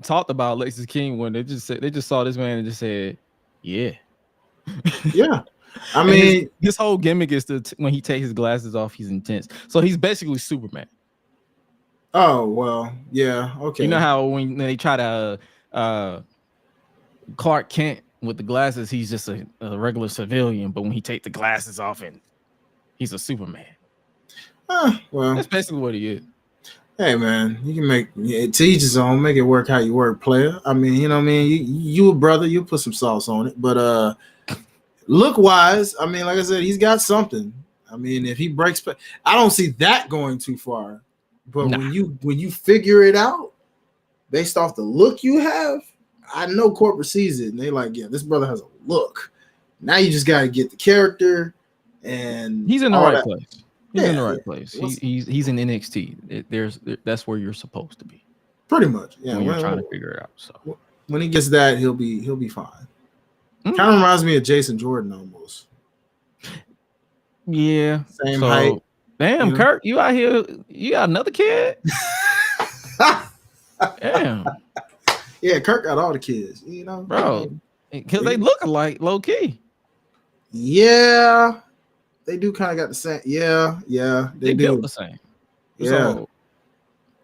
B: talked about Lexus King when they just saw this man and just said, yeah.
C: Yeah. I mean,
B: his whole gimmick is when he takes his glasses off, he's intense. So he's basically Superman.
C: Oh, well, yeah, okay.
B: You know how when they try to Clark Kent with the glasses, he's just a regular civilian, but when he takes the glasses off, and he's a Superman.
C: Well,
B: that's basically what he is.
C: Hey man, you can make it to each his own. Make it work how you work, player. I mean, you know what I mean. You a brother, you put some sauce on it, but look wise, I mean, like I said, he's got something. I mean, if he breaks, I don't see that going too far. But when you figure it out based off the look you have, I know corporate sees it and they like, yeah, this brother has a look. Now you just got to get the character, and
B: he's in the right place. He's in the right place. He's in NXT. That's where you're supposed to be.
C: Pretty much, yeah.
B: When you're trying to figure it out. So
C: when he gets that, he'll be fine. Kind of reminds me of Jason Jordan almost.
B: Yeah,
C: same height.
B: Damn, you know? Kirk, you out here? You got another kid? Damn.
C: Yeah, Kirk got all the kids. You know,
B: bro, because they look alike, low key.
C: Yeah, they do kind of got the same. Yeah, they
B: built
C: do.
B: the same.
C: Yeah,
B: So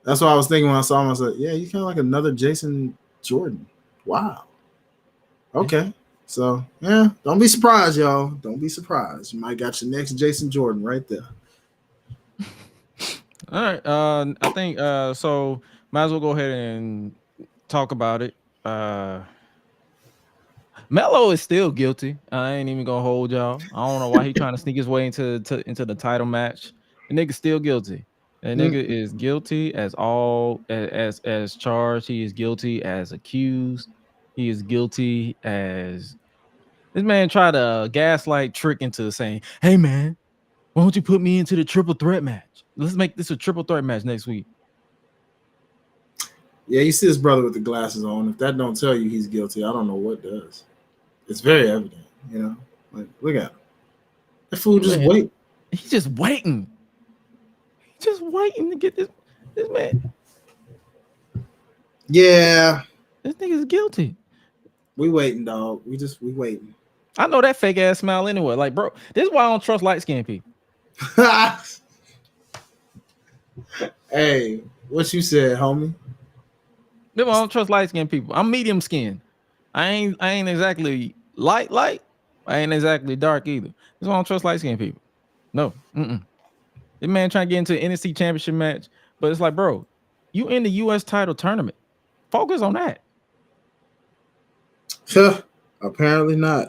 C: that's what I was thinking when I saw him. I was like, yeah, you kind of like another Jason Jordan. Wow. Okay. So yeah, don't be surprised, y'all. Don't be surprised. You might got your next Jason Jordan right there.
B: all right. I think so might as well go ahead and talk about it. Melo is still guilty. I ain't even gonna hold y'all. I don't know why he trying to sneak his way into the title match. The nigga's still guilty. The nigga is guilty as all as charged. He is guilty as accused. He is guilty as this man tried to gaslight Trick into saying, "Hey man, why don't you put me into the triple threat match? Let's make this a triple threat match next week."
C: Yeah, you see his brother with the glasses on. If that don't tell you he's guilty, I don't know what does. It's very evident, you know. Like, look at him. That fool just
B: Man,
C: wait.
B: he's just waiting. He's just waiting to get this man.
C: Yeah,
B: This nigga's guilty.
C: we waiting, dog. We waiting.
B: I know that fake ass smile anyway. Like, bro, this is why I don't trust light skinned people.
C: Hey, what you said, homie?
B: This is why I don't trust light skinned people. I'm medium skinned. I ain't exactly light. I ain't exactly dark either. This is why I don't trust light skinned people. No. This man trying to get into an NXT championship match, but it's like, bro, you in the US title tournament. Focus on that.
C: Apparently not.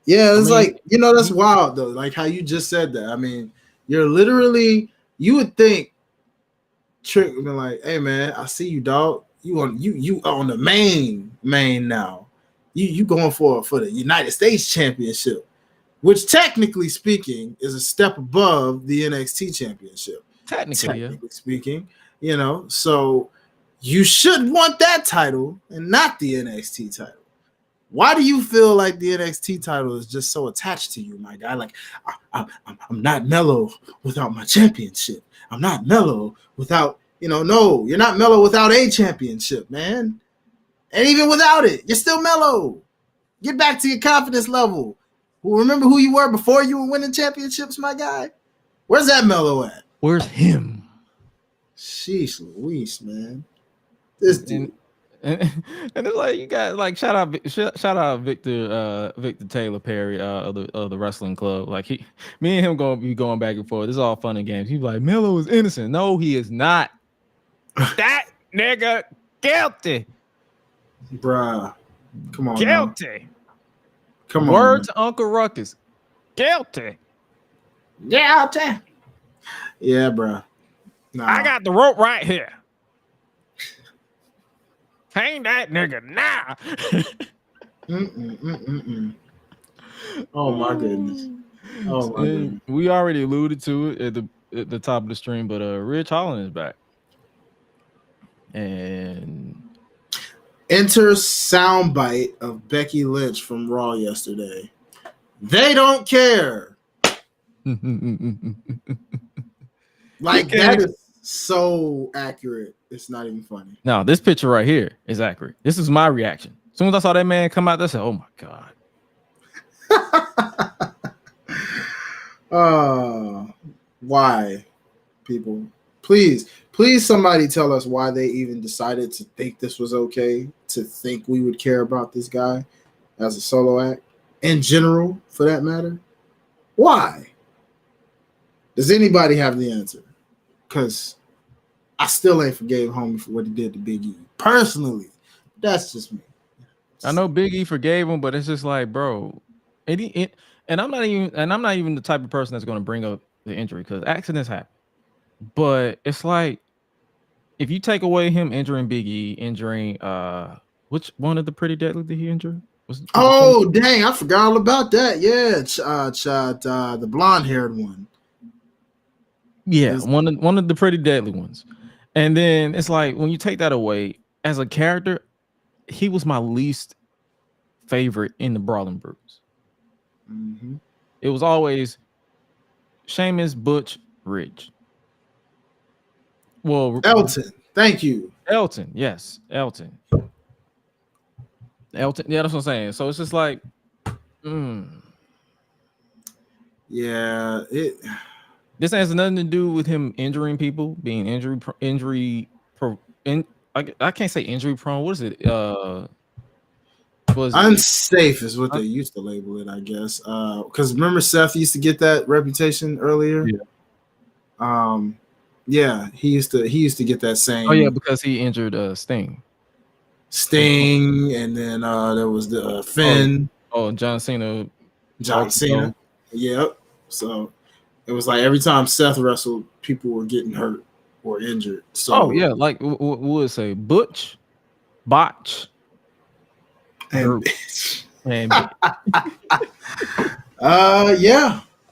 C: Yeah, it's like, you know, that's wild though. Like how you just said that. I mean, you're literally, you would think Trick would be like, hey man, I see you, dog. You on the main now. You going for the United States Championship, which technically speaking is a step above the NXT Championship. Technically speaking, you know, so you should want that title and not the NXT title. Why do you feel like the NXT title is just so attached to you, my guy? Like, I'm not mellow without my championship. I'm not mellow without, no, you're not mellow without a championship, man. And even without it, you're still mellow. Get back to your confidence level. Remember who you were before you were winning championships, my guy? Where's that mellow at?
B: Where's him?
C: Sheesh Louise, man. This dude.
B: And it's like you got like shout out Victor Taylor Perry of the wrestling club. Like me and him gonna be going back and forth. This is all fun and games. He's like, Melo is innocent. No, he is not. That nigga guilty.
C: Bruh. Come on.
B: Guilty.
C: Now. Come on.
B: Word to Uncle Ruckus. Guilty.
C: Guilty. Yeah, bruh.
B: Nah. I got the rope right here. Hang that nigga now.
C: Oh my goodness. Oh my goodness.
B: We already alluded to it at the top of the stream, but Rich Holland is back. And
C: enter soundbite of Becky Lynch from Raw yesterday. They don't care. Like that is so accurate. It's not even funny.
B: No, this picture right here is accurate. This is my reaction. As soon as I saw that man come out, I said, "Oh my
C: god." Why, people? Please, somebody tell us why they even decided to think this was okay, to think we would care about this guy as a solo act, in general, for that matter. Why? Does anybody have the answer? Because I still ain't forgave homie for what he did to Big E. Personally, that's just me.
B: I know Big E forgave him, but it's just like, bro, and I'm not even the type of person that's going to bring up the injury because accidents happen. But it's like if you take away him injuring Big E, injuring which one of the Pretty Deadly did he injure?
C: Dang, I forgot all about that. Yeah, the blonde-haired one.
B: Yeah, one of the Pretty Deadly ones. And then it's like when you take that away, as a character, he was my least favorite in the Brawling Brutes.
C: Mm-hmm.
B: It was always Sheamus, Butch, Ridge. Well,
C: Elton, thank you.
B: Elton, yes, Elton. Yeah, that's what I'm saying. So it's just like,
C: Yeah,
B: This has nothing to do with him injuring people, being I can't say injury prone. What is it? Was it?
C: unsafe is what they used to label it, I guess. Because remember Seth used to get that reputation earlier.
B: Yeah.
C: Yeah, he used to get that
B: Oh yeah,
C: same
B: because he injured Sting.
C: Sting, and then there was the Finn,
B: John Cena
C: John
B: broke his
C: Cena.
B: nose.
C: Yep. So it was like every time Seth wrestled, people were getting hurt or injured.
B: Oh
C: So
B: yeah, like what would it say? Butch, Botch,
C: and
B: Drew, and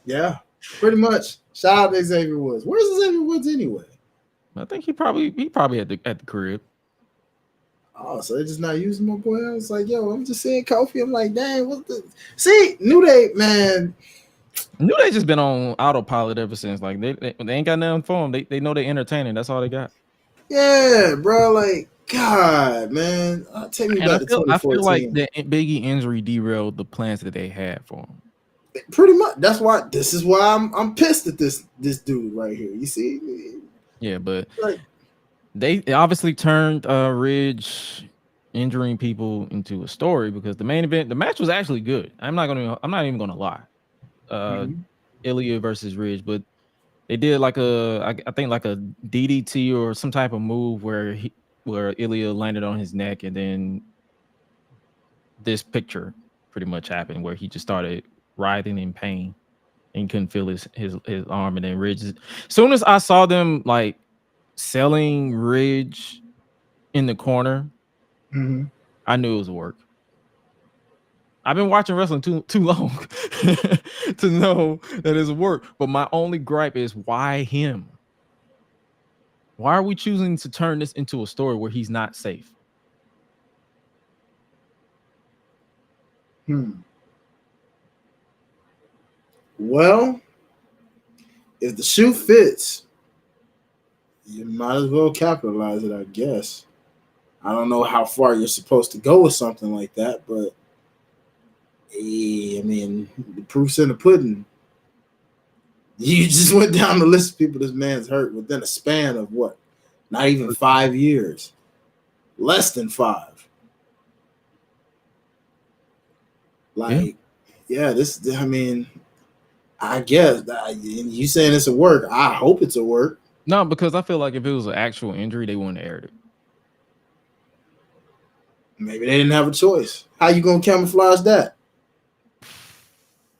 C: yeah, pretty much. Shout out to Xavier Woods. Where's Xavier Woods anyway?
B: I think he probably at the crib.
C: Oh, so they're just not using my boy. I was like, yo, I'm just seeing Kofi. I'm like, dang, what the see, New Day, man.
B: New Day just been on autopilot ever since. Like they ain't got nothing for them. They know they entertaining. That's all they got.
C: Yeah, bro. Like, God, man. Take me
B: And
C: back to
B: I feel like
C: 2014.
B: the Biggie injury derailed the plans that they had for him.
C: Pretty much. That's why. This is why I'm pissed at this dude right here. You see?
B: Yeah, but
C: Like,
B: they obviously turned Ridge injuring people into a story because the main event, the match was actually good. I'm not even gonna lie. Ilya versus Ridge, but they did like I think like a DDT or some type of move where Ilya landed on his neck, and then this picture pretty much happened where he just started writhing in pain and couldn't feel his arm, and then Ridge. As soon as I saw them like selling Ridge in the corner, I knew it was work. I've been watching wrestling too long to know that it's work. But my only gripe is why him? Why are we choosing to turn this into a story where he's not safe?
C: Well, if the shoe fits, you might as well capitalize it, I guess. I don't know how far you're supposed to go with something like that, but I mean, the proof's in the pudding. You just went down the list of people this man's hurt within a span of what? Not even 5 years. Less than 5. Like, yeah, I mean, I guess you saying it's a work. I hope it's a work.
B: No, because I feel like if it was an actual injury, they wouldn't have aired it.
C: Maybe they didn't have a choice. How you gonna camouflage that?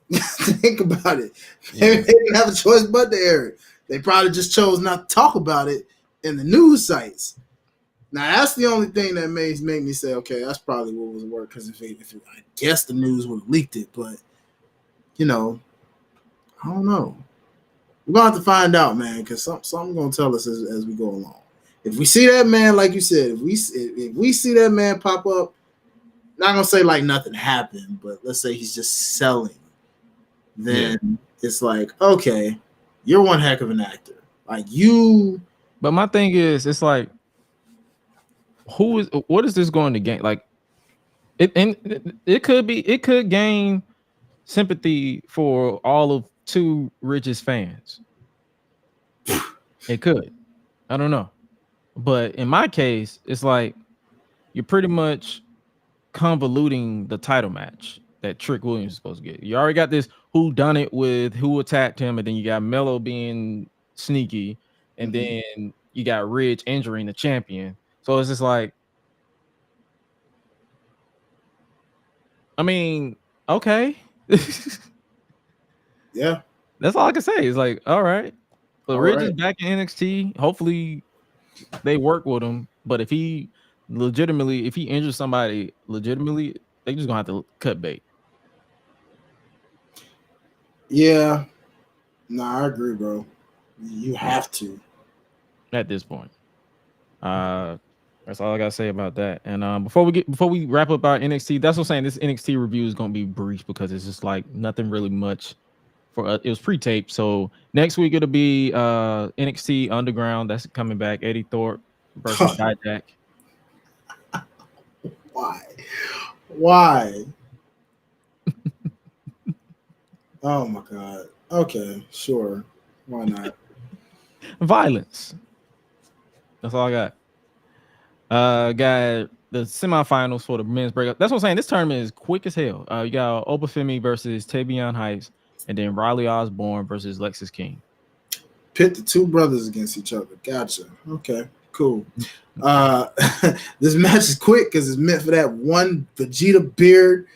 C: Think about it. Maybe they didn't have a choice but to air it. They probably just chose not to talk about it in the news sites. Now that's the only thing that make me say, okay, that's probably what was work. Because if I guess the news would have leaked it, but I don't know. We're gonna have to find out, man, because something's gonna tell us as we go along. If we see that man, like you said, if we see that man pop up, not gonna say like nothing happened, but let's say he's just selling, then it's like, okay, you're one heck of an actor. Like you.
B: But my thing is, it's like, what is this going to gain? Like, it could gain sympathy for all of two richest fans. It could. I don't know. But in my case, it's like you're pretty much convoluting the title match that Trick Williams is supposed to get. You already got this who done it with who attacked him, and then you got Melo being sneaky, and then you got Ridge injuring the champion. So it's just like, I mean, okay.
C: Yeah.
B: That's all I can say. It's like, all right. But
C: All
B: Ridge
C: right.
B: is back in NXT. Hopefully they work with him. But if he injures somebody legitimately, they just gonna have to cut bait.
C: Yeah. Nah, I agree, bro. You have to.
B: At this point. That's all I gotta say about that. And before we wrap up our NXT, that's what I'm saying. This NXT review is gonna be brief because it's just like nothing really much for us. It was pre-taped, so next week it'll be NXT Underground. That's coming back. Eddie Thorpe versus Dijak.
C: Why? Oh my God. Okay, sure. Why not?
B: Violence. That's all I got. Got the semifinals for the men's breakup. That's what I'm saying. This tournament is quick as hell. You got Obafemi versus Tavion Heights, and then Riley Osborne versus Lexus King.
C: Pit the two brothers against each other. Gotcha. Okay, cool. This match is quick because it's meant for that one Vegeta beard,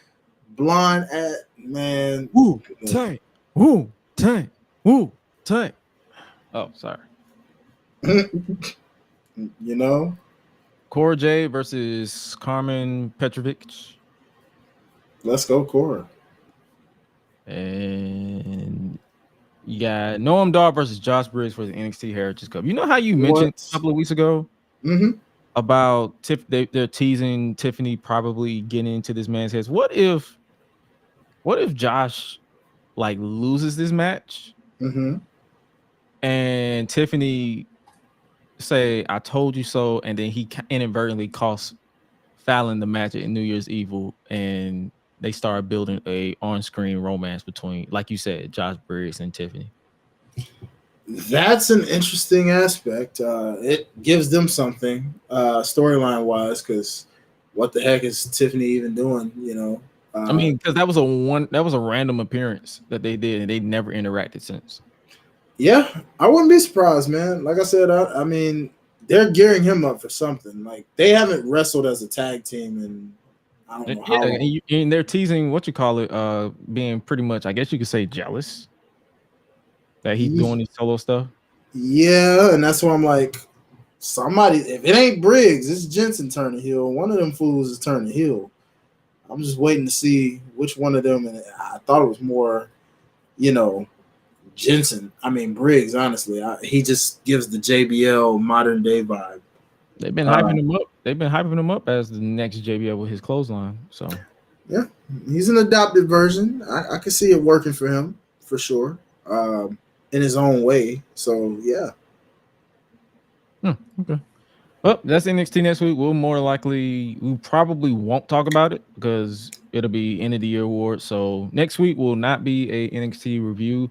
C: blonde at man.
B: Woo, tank. Woo, tank. Woo, tank. Oh, sorry.
C: You know,
B: Cora Jade versus Carmen Petrovic.
C: let's go, Cora.
B: And you got Noam Dar versus Josh Briggs for the NXT Heritage Cup. You know how you mentioned a couple of weeks ago about they're teasing Tiffany probably getting into this man's head. What if Josh like loses this match and Tiffany say I told you so, and then he inadvertently costs Fallon the match at New Year's Evil, and they start building a on-screen romance between, like you said, Josh Briggs and Tiffany.
C: That's an interesting aspect. It gives them something storyline wise, because what the heck is Tiffany even doing? You know,
B: I mean, because that was a random appearance that they did, and they never interacted since.
C: Yeah, I wouldn't be surprised, man. Like I said, I mean, they're gearing him up for something. Like they haven't wrestled as a tag team, and I don't know how.
B: And they're teasing being pretty much, I guess you could say, jealous that he's doing his solo stuff.
C: Yeah, and that's why I'm like, somebody, if it ain't Briggs, it's Jensen turning heel. One of them fools is turning heel. I'm just waiting to see which one of them. And I thought it was more, Jensen. I mean Briggs. Honestly, he just gives the JBL modern day vibe.
B: They've been hyping him up. They've been hyping him up as the next JBL with his clothesline. So
C: yeah, he's an adopted version. I can see it working for him for sure. In his own way. So yeah.
B: Okay. Well, that's NXT next week. We probably won't talk about it because it'll be end of the year award. So next week will not be a NXT review.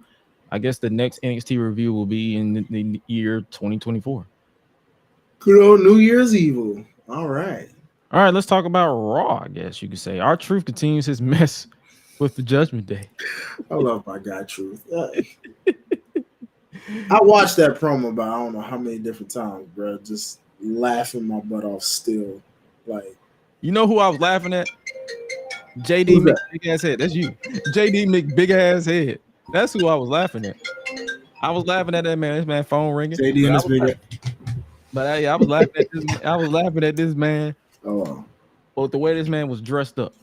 B: I guess the next NXT review will be in the year 2024.
C: Good old New Year's Evil. All right.
B: Let's talk about Raw, I guess you could say. R-Truth continues his mess with the Judgment Day.
C: I love my guy Truth. I watched that promo about I don't know how many different times, bro. Just laughing my butt off still. Like,
B: you know who I was laughing at? JD McBig ass head. That's you. JD McBig ass head. That's who I was laughing at. I was laughing at that man. This man phone ringing.
C: JD and his big.
B: But I was laughing at this. I was laughing at this man.
C: Oh,
B: well, the way this man was dressed up.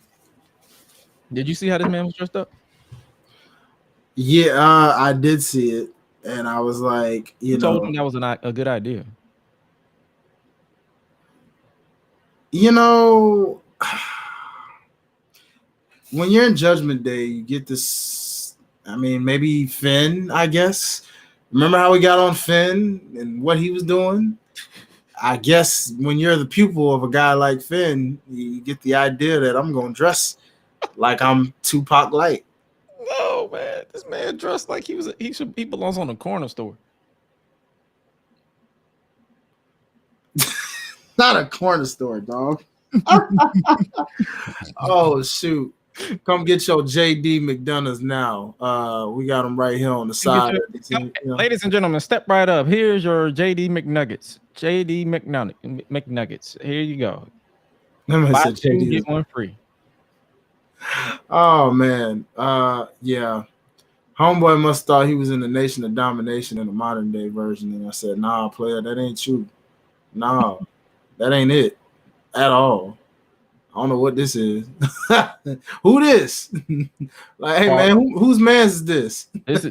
B: Did you see how this man was dressed up?
C: Yeah, I did see it, and I was like, you
B: told him that was a good idea.
C: When you're in Judgment Day, you get this. I mean, maybe Finn, I guess. Remember how we got on Finn and what he was doing? I guess when you're the pupil of a guy like Finn, you get the idea that I'm going to dress like I'm Tupac Light.
B: No, man. This man dressed like he belongs on a corner store.
C: Not a corner store, dog. Oh, shoot. Come get your JD McDonough's now. We got them right here on the side.
B: Ladies and gentlemen, step right up. Here's your JD McNuggets. JD McNuggets. Here you go. Buy two, get one free.
C: Oh, man. Yeah. Homeboy must thought he was in the Nation of Domination in the modern day version. And I said, nah, player, that ain't you. Nah, that ain't it at all. I don't know what this is. Who this? Like, hey man, whose man's is this?
B: This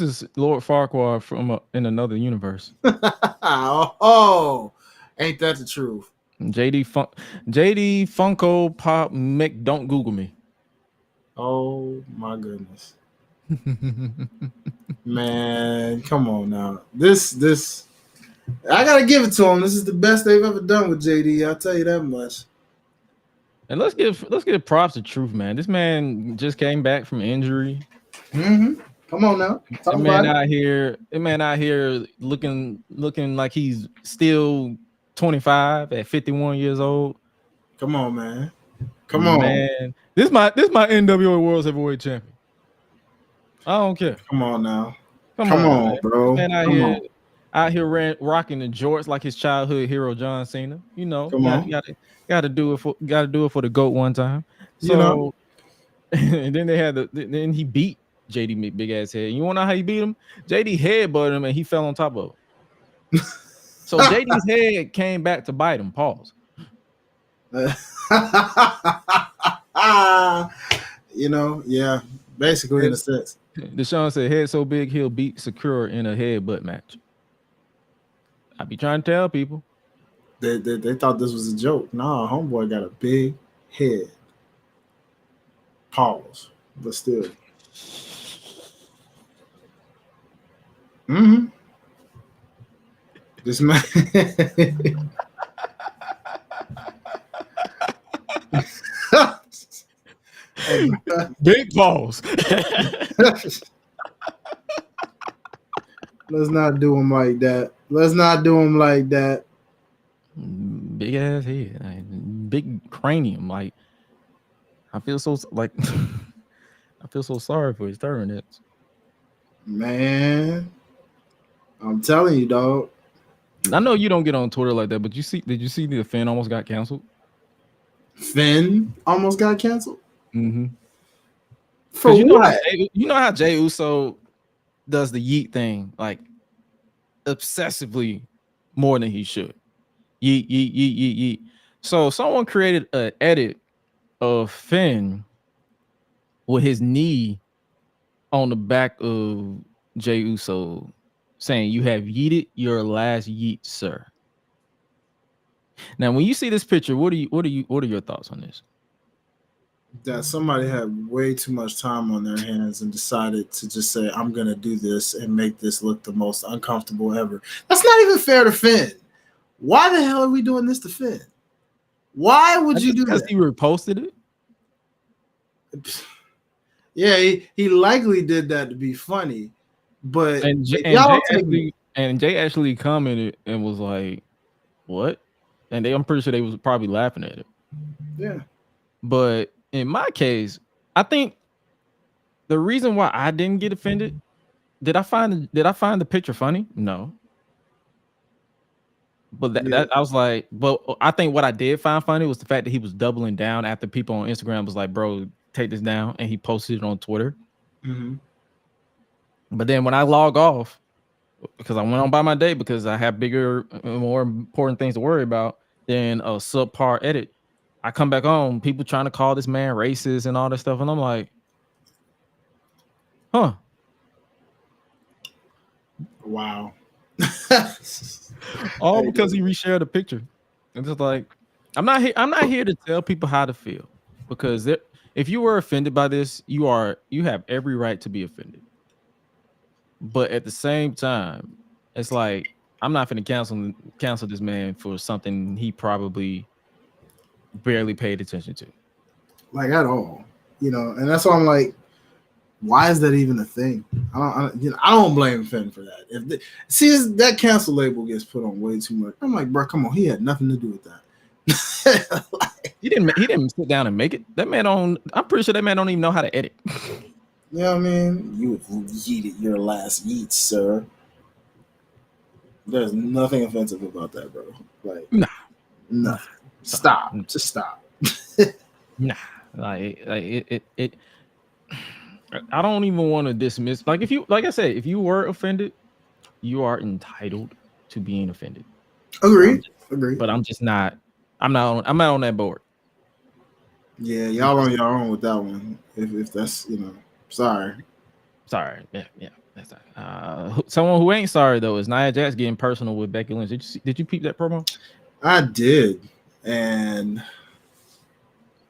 B: is Lord Farquaad from in another universe.
C: Oh, ain't that the truth?
B: JD Funko Pop Mick, don't Google me.
C: Oh my goodness. Man, come on now. This I gotta give it to him. This is the best they've ever done with JD. I'll tell you that much.
B: And let's give props to Truth, man. This man just came back from injury.
C: Come on now. Talk
B: That
C: about
B: man
C: it.
B: out here looking like he's still 25 at 51 years old.
C: Come on, man. Come on.
B: Man. This my NWA World Heavyweight Champion. I don't care.
C: Come on now.
B: Come
C: Come
B: on,
C: on,
B: man.
C: bro.
B: This man
C: Come on.
B: out here rocking the jorts like his childhood hero John Cena. You know,
C: Come on.
B: gotta do it for the GOAT one time. So
C: You know.
B: and then then he beat JD big ass head. You wanna know how he beat him? JD headbutted him and he fell on top of him. So JD's head came back to bite him. Pause.
C: You know, yeah. Basically, in a sense.
B: Deshaun said, head so big he'll beat Secure in a headbutt match. I be trying to tell people.
C: They thought this was a joke. Nah, homeboy got a big head. Pause. But still. Mm-hmm. This man.
B: Big balls.
C: Let's not do him like that. Let's not do him like that.
B: Big ass head, like, big cranium. Like I feel so sorry for his turnips.
C: Man, I'm telling you, dog.
B: I know you don't get on Twitter like that, but did you see the Finn almost got canceled?
C: Finn almost got canceled.
B: Mm-hmm.
C: For what?
B: You know how Jey Uso does the yeet thing like obsessively more than he should. Yeet, yeet, yeet, yeet, yeet. So someone created an edit of Finn with his knee on the back of Jey Uso saying, "You have yeeted your last yeet, sir." Now, when you see this picture, what are your thoughts on this?
C: That somebody had way too much time on their hands and decided to just say, I'm going to do this and make this look the most uncomfortable ever. That's not even fair to Finn. Why the hell are we doing this to Finn? Why would you do that?
B: Because he reposted
C: it? Yeah, he likely did that to be funny. But
B: Jay actually commented and was like, what? And I'm pretty sure they was probably laughing at it.
C: Yeah.
B: But in my case, I think the reason why I didn't get offended, did I find the picture funny? No. But that I was like, but I think what I did find funny was the fact that he was doubling down after people on Instagram was like, bro, take this down, and he posted it on Twitter.
C: Mm-hmm.
B: But then when I log off, because I went on by my day because I have bigger, more important things to worry about than a subpar edit, I come back on, people trying to call this man racist and all this stuff, and I'm like, huh.
C: Wow.
B: All because he reshared a picture. And it's like, I'm not here to tell people how to feel, because if you were offended by this, you have every right to be offended. But at the same time, it's like, I'm not going to cancel this man for something he probably barely paid attention to,
C: like at all, and that's why I'm like, why is that even a thing? I don't blame Finn for that. If that cancel label gets put on way too much, I'm like, bro, come on, he had nothing to do with that.
B: Like, he didn't sit down and make it. I'm pretty sure that man don't even know how to edit.
C: You know what I mean? You have yeeted your last yeet, sir. There's nothing offensive about that, bro. Like, nothing. Stop. Just stop.
B: Nah, like it. I don't even want to dismiss. Like, like I said, if you were offended, you are entitled to being offended.
C: Agree.
B: But I'm not on that board.
C: Yeah, y'all on your own with that one. If that's sorry.
B: Yeah. That's someone who ain't sorry though is Nia Jax getting personal with Becky Lynch. Did you peep that promo?
C: I did, and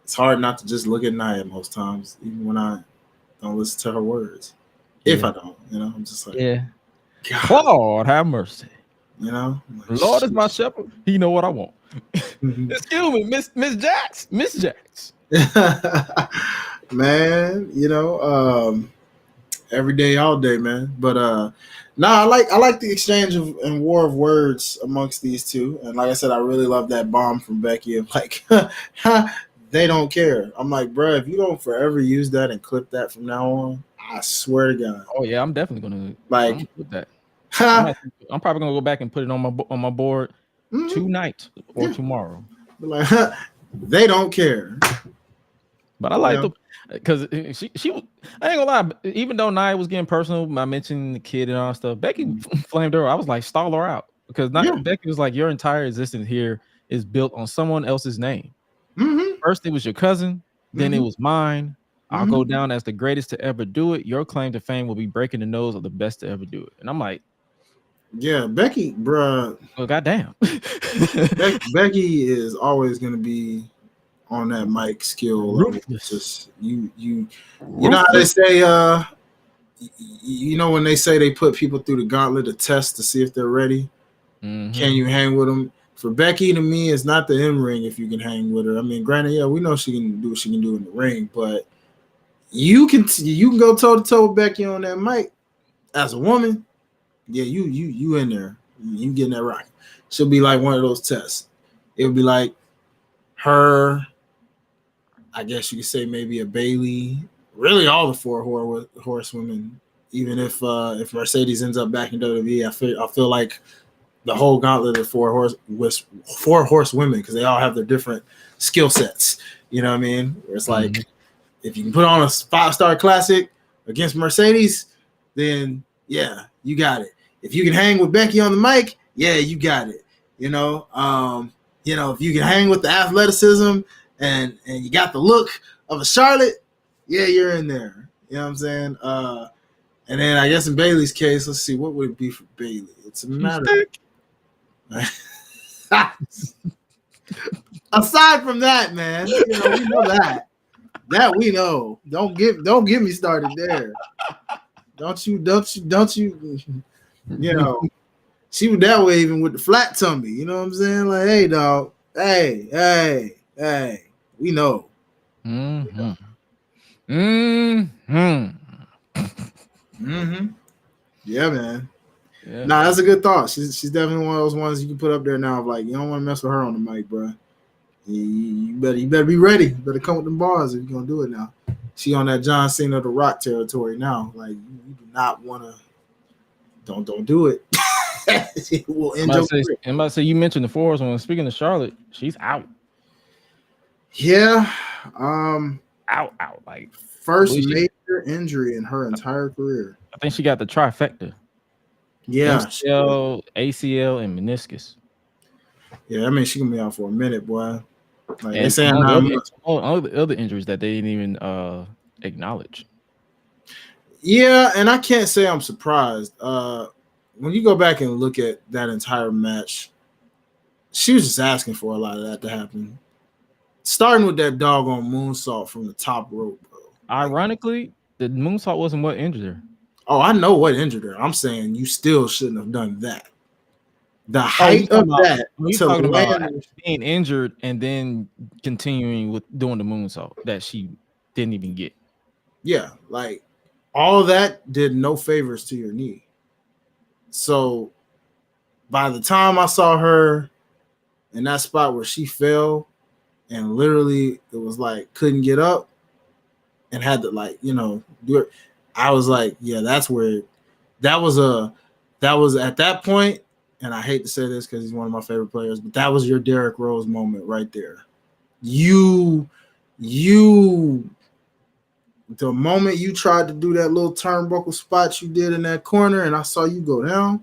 C: it's hard not to just look at Nia most times, even when I don't listen to her words. If I don't, I'm just like,
B: yeah.
C: God.
B: Lord have mercy.
C: Like,
B: Lord is my shepherd. He know what I want. Excuse me, Miss Jax.
C: Man, every day, all day, man. But I like the exchange of and war of words amongst these two. And like I said, I really love that bomb from Becky of like, they don't care. I'm like, bro, if you don't forever use that and clip that from now on, I swear to God.
B: Oh yeah, I'm definitely gonna
C: Like,
B: put that.
C: ha,
B: I'm probably gonna go back and put it on my board
C: mhm,
B: tonight or
C: yeah.
B: tomorrow.
C: Like, they don't care.
B: But I like the because she I ain't gonna lie. Even though Nia was getting personal, I mentioned the kid and all that stuff. Becky flamed her. I was like, stall her out because Becky was like, your entire existence here is built on someone else's name.
C: Mm-hmm.
B: First, it was your cousin. Then it was mine. I'll
C: Mm-hmm.
B: go down as the greatest to ever do it. Your claim to fame will be breaking the nose of the best to ever do it. And I'm like,
C: yeah, Becky, bruh.
B: well, goddamn.
C: Becky is always gonna be on that mic skill level.
B: Ruthless.
C: Just you know how they say you know when they say they put people through the gauntlet to test to see if they're ready.
B: Mhm.
C: Can you hang with them? For Becky, to me, it's not the in ring if you can hang with her. I mean, granted, yeah, we know she can do what she can do in the ring, but you can go toe to toe with Becky on that mic as a woman. Yeah, you in there. You getting that right. She'll be like one of those tests. It'll be like her, I guess you could say maybe a Bailey, really all the four horsewomen. Even if Mercedes ends up back in WWE, I feel like the whole gauntlet of four horsewomen because they all have their different skill sets. You know what I mean? Where it's like if you can put on a 5-star classic against Mercedes, then yeah, you got it. If you can hang with Becky on the mic, yeah, you got it. You know, if you can hang with the athleticism and you got the look of a Charlotte, yeah, you're in there. You know what I'm saying? And then I guess in Bailey's case, let's see, what would it be for Bailey? It's a matter. Aside from that, man, we know that. That we know. Don't get me started there. Don't you? She was that way even with the flat tummy. You know what I'm saying? Like, hey, dog. Hey. We know.
B: Mm-hmm.
C: Yeah, man.
B: Yeah.
C: Nah, that's a good thought. She's definitely one of those ones you can put up there now of like, you don't want to mess with her on the mic, bro. You better be ready. You better come with them bars if you're gonna do it now. She on that John Cena the Rock territory now. Like, you do not want to. Don't do it. It will end your career.
B: I'm about to say you mentioned the fours one. Speaking of Charlotte, she's out.
C: Yeah.
B: Out. Like
C: first major injury in her entire career.
B: I think she got the trifecta.
C: Yeah.
B: ACL, and meniscus.
C: Yeah, I mean she can be out for a minute, boy. Like
B: and
C: they saying
B: all the other injuries that they didn't even acknowledge.
C: Yeah, and I can't say I'm surprised. When you go back and look at that entire match, she was just asking for a lot of that to happen. Starting with that doggone moonsault from the top rope, bro.
B: Ironically, the moonsault wasn't what injured her.
C: Oh, I know what injured her. I'm saying you still shouldn't have done that. The height of that.
B: You're talking about being injured and then continuing with doing the moonsault that she didn't even get.
C: Yeah, like all that did no favors to your knee. So by the time I saw her in that spot where she fell and literally it was like couldn't get up and had to do it, I was like, yeah, that's where that was at that point. And I hate to say this because he's one of my favorite players, but that was your Derrick Rose moment right there. The moment you tried to do that little turnbuckle spot you did in that corner and I saw you go down,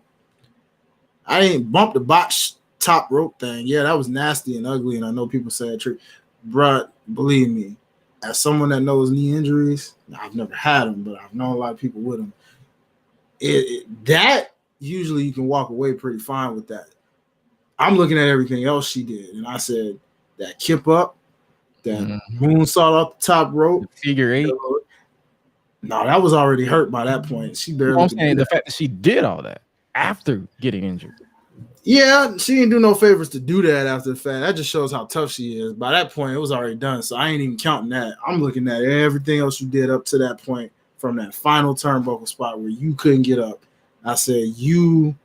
C: I didn't bump the box top rope thing. Yeah, that was nasty and ugly, and I know people say it. Bruh, believe me, as someone that knows knee injuries, I've never had them, but I've known a lot of people with them. That usually you can walk away pretty fine with that. I'm looking at everything else she did, and I said that kip up, that moonsault off the top rope,
B: figure eight.
C: No, that was already hurt by that point. She barely.
B: I'm saying the fact that she did all that after getting injured.
C: Yeah, she didn't do no favors to do that after the fact. That just shows how tough she is. By that point, it was already done, so I ain't even counting that. I'm looking at everything else you did up to that point from that final turnbuckle spot where you couldn't get up. I said, you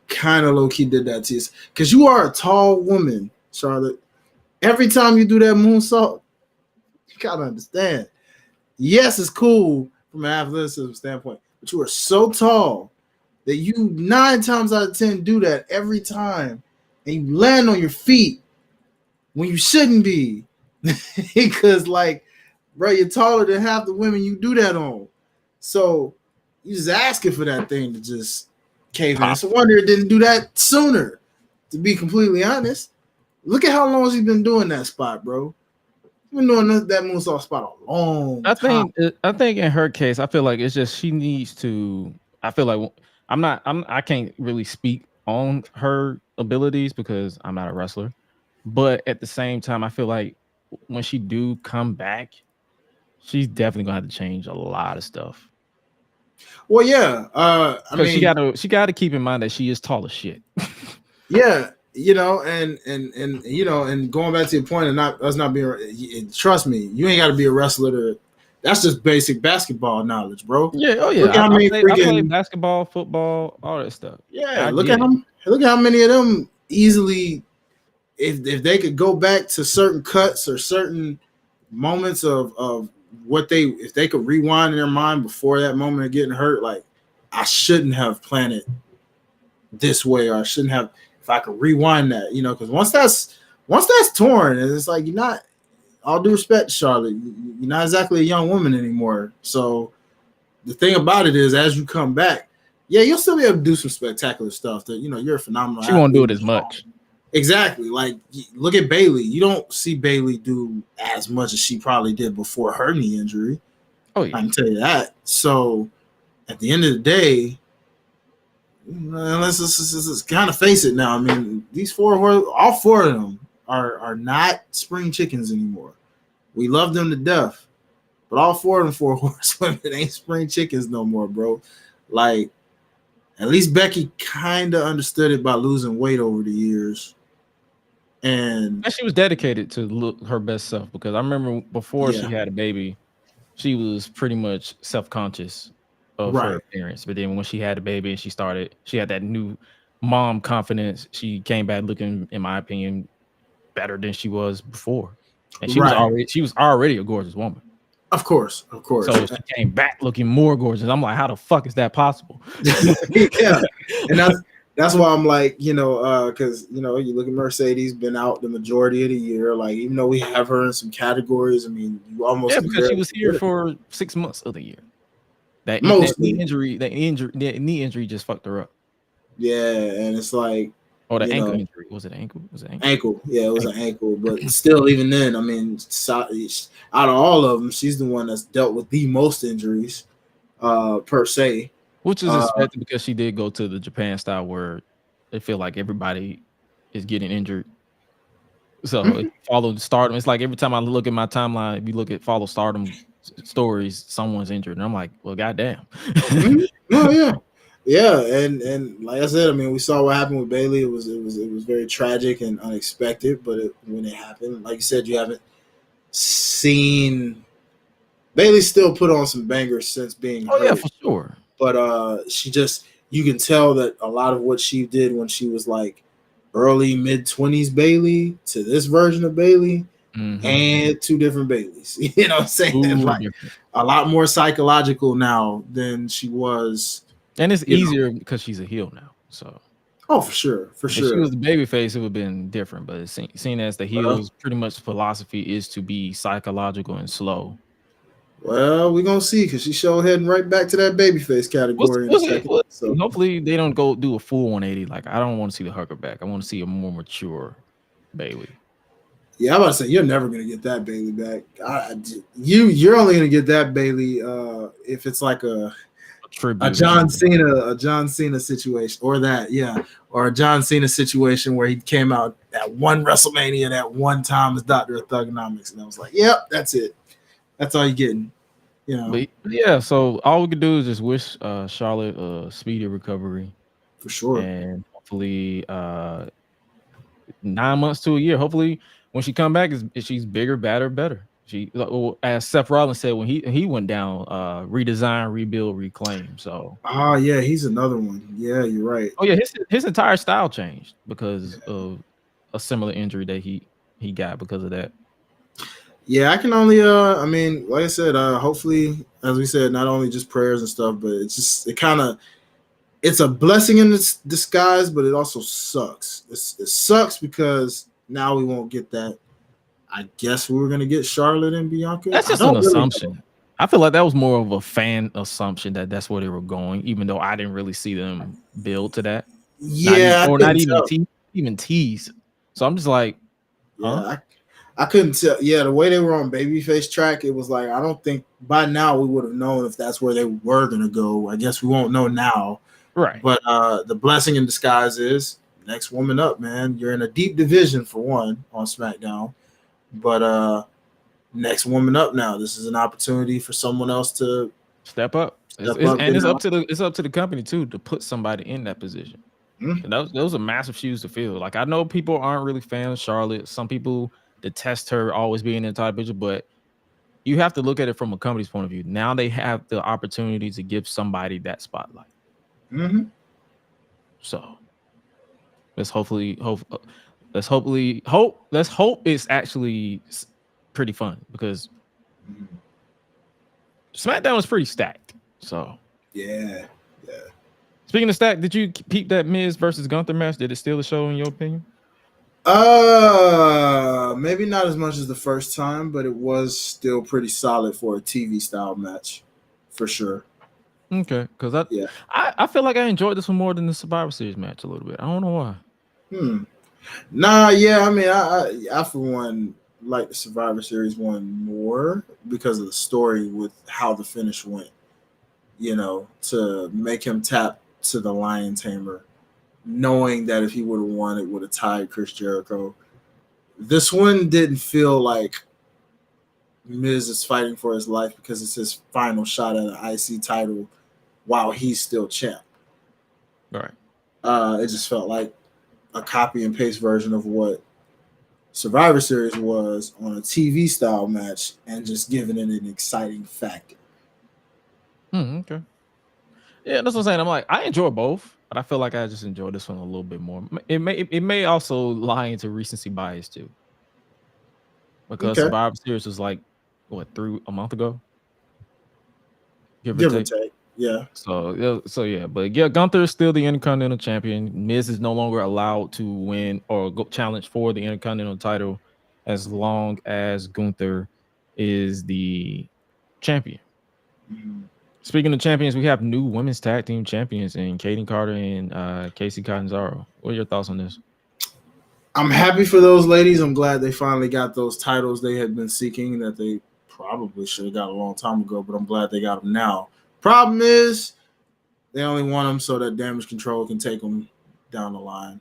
C: kind of low key did that to you because you are a tall woman, Charlotte. Every time you do that moonsault, you gotta understand. Yes, it's cool from an athleticism standpoint, but you are so tall that you 9 times out of 10 do that every time, and you land on your feet when you shouldn't be, because like, bro, you're taller than half the women you do that on. So you just asking for that thing to just cave in. It's a wonder it didn't do that sooner. To be completely honest, look at how long she's been doing that spot, bro. She's been doing that moonsault spot a long time.
B: I think in her case, I feel like it's just she needs to. I feel like I can't really speak on her abilities because I'm not a wrestler. But at the same time, I feel like when she do come back, she's definitely gonna have to change a lot of stuff.
C: Well, yeah. I mean,
B: she gotta keep in mind that she is tall as shit.
C: Yeah, you know, and you know, and going back to your point, and not us not being. Trust me, you ain't got to be a wrestler to. That's just basic basketball knowledge, bro.
B: Yeah, oh yeah.
C: Look at how many
B: I play basketball, football, all that stuff.
C: Yeah, look at how many of them easily. If they could go back to certain cuts or certain moments of what if they could rewind in their mind before that moment of getting hurt, like I shouldn't have planned it this way, or I shouldn't have. If I could rewind that, you know, because once that's torn, and it's like you're not. All due respect, Charlotte, you're not exactly a young woman anymore. So the thing about it is, as you come back, yeah, you'll still be able to do some spectacular stuff. That you know, you're a phenomenal.
B: She won't do it as much.
C: Exactly. Like, look at Bayley. You don't see Bayley do as much as she probably did before her knee injury.
B: Oh yeah,
C: I can tell you that. So at the end of the day, let's kind of face it now. I mean, all four of them are not spring chickens anymore. We love them to death, but all four of them 4 horsewomen ain't spring chickens no more, bro. Like, at least Becky kind of understood it by losing weight over the years. And
B: she was dedicated to look her best self, because I remember before she had a baby, she was pretty much self-conscious of her appearance. But then when she had a baby and she had that new mom confidence, she came back looking, in my opinion, better than she was before. And she was already a gorgeous woman.
C: Of course.
B: So she came back looking more gorgeous. I'm like, how the fuck is that possible?
C: Yeah. And that's why I'm like, you know, because you know, you look at Mercedes, been out the majority of the year. Like, even though we have her in some categories, I mean, you almost
B: because she was here for 6 months of the year. That knee injury just fucked her up. Yeah,
C: and it's like,
B: the ankle injury. Was it ankle?
C: Ankle. Yeah, it was an ankle. But still, even then, I mean, out of all of them, she's the one that's dealt with the most injuries, per se.
B: Which is expected because she did go to the Japan style where they feel like everybody is getting injured. So if you follow Stardom, it's like every time I look at my timeline, if you look at follow Stardom stories, someone's injured, and I'm like, well, goddamn.
C: Oh yeah. Yeah, and like I said, I mean, we saw what happened with Bayley. It was very tragic and unexpected, but when it happened, like you said, you haven't seen Bayley still put on some bangers since being hurt.
B: Yeah, for sure.
C: But you can tell that a lot of what she did when she was like early mid-20s Bayley to this version of Bayley, and 2 different Baileys. You know what I'm saying? Like a lot more psychological now than she was.
B: And it's easier because she's a heel now. So,
C: for sure.
B: If she was the baby face, it would have been different. But seen as the heel's pretty much philosophy is to be psychological and slow.
C: Well, we're gonna see, because she's heading right back to that babyface category in a second. So
B: hopefully they don't go do a full 180. Like, I don't want to see the hugger back. I want to see a more mature Bayley.
C: Yeah, I'm about to say you're never gonna get that Bayley back. You're only gonna get that Bayley if it's like a John Cena situation, or a John Cena situation where he came out at one WrestleMania that one time as Dr. Thugonomics, and I was like, yep, that's it. That's all you're getting. You know.
B: But yeah, so all we could do is just wish Charlotte a speedy recovery.
C: For sure.
B: And hopefully 9 months to a year. Hopefully when she come back, she's bigger, badder, better. As Seth Rollins said when he went down, redesign, rebuild, reclaim. So,
C: Yeah, he's another one. Yeah, you're right.
B: oh yeah, his entire style changed because of a similar injury that he got because of that.
C: Yeah, I can only I mean, like I said, hopefully, as we said, not only just prayers and stuff, but it's a blessing in disguise, but it also sucks. It sucks because now we won't get that. I guess we were gonna get Charlotte and Bianca.
B: That's just an assumption. I feel like that was more of a fan assumption that that's where they were going, even though I didn't really see them build to that.
C: Yeah,
B: Not even tease. So I'm just like, huh?
C: Yeah, I couldn't tell. Yeah, the way they were on babyface track, it was like I don't think by now we would have known if that's where they were gonna go. I guess we won't know now.
B: Right.
C: But the blessing in disguise is next woman up, man. You're in a deep division for one on SmackDown. But next woman up now. This is an opportunity for someone else to
B: step up. It's up to the company too to put somebody in that position. Mm-hmm. Those are massive shoes to fill. Like I know people aren't really fans of Charlotte. Some people detest her always being in the top picture, but you have to look at it from a company's point of view. Now they have the opportunity to give somebody that spotlight.
C: Mm-hmm.
B: So let's hope it's actually pretty fun because SmackDown was pretty stacked. So
C: yeah.
B: Speaking of stacked, did you peep that Miz versus Gunther match? Did it steal the show in your opinion?
C: Maybe not as much as the first time, but it was still pretty solid for a TV style match, for sure.
B: Okay, because I feel like I enjoyed this one more than the Survivor Series match a little bit. I don't know why.
C: Nah, yeah, I mean, I for one like the Survivor Series one more because of the story with how the finish went. You know, to make him tap to the Lion Tamer, knowing that if he would have won, it would have tied Chris Jericho. This one didn't feel like Miz is fighting for his life because it's his final shot at an IC title while he's still champ.
B: Right.
C: It just felt like a copy and paste version of what Survivor Series was on a TV style match and just giving it an exciting factor.
B: Okay. Yeah, that's what I'm saying. I'm like, I enjoy both, but I feel like I just enjoy this one a little bit more. It may also lie into recency bias too. Because Survivor Series was like through a month ago? Give or take.
C: Yeah.
B: So yeah, but yeah, Gunther is still the Intercontinental Champion. Miz is no longer allowed to win or go challenge for the Intercontinental title as long as Gunther is the champion. Mm-hmm. Speaking of champions, we have new women's tag team champions in Kaden Carter and Casey Catanzaro. What are your thoughts on this?
C: I'm happy for those ladies. I'm glad they finally got those titles they had been seeking that they probably should have got a long time ago, but I'm glad they got them now. Problem is, they only want them so that Damage Control can take them down the line.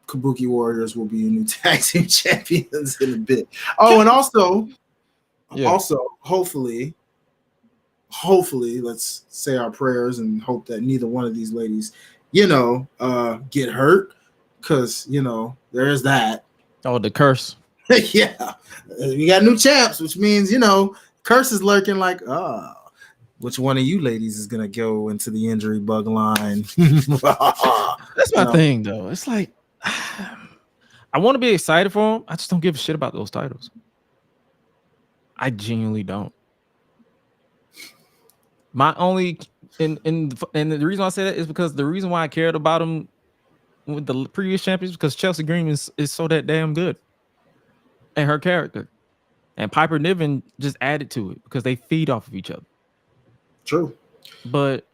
C: Kabuki Warriors will be your new tag team champions in a bit. Oh, and also, hopefully, let's say our prayers and hope that neither one of these ladies, get hurt, because there is that.
B: Oh, the curse.
C: Yeah, we got new champs, which means curse is lurking. Like, which one of you ladies is gonna go into the injury bug line?
B: That's my thing, though. It's like I want to be excited for them. I just don't give a shit about those titles. I genuinely don't. My only and the reason why I say that is because the reason why I cared about them with the previous champions because Chelsea Green is so that damn good, and her character, and Piper Niven just added to it because they feed off of each other.
C: True.
B: But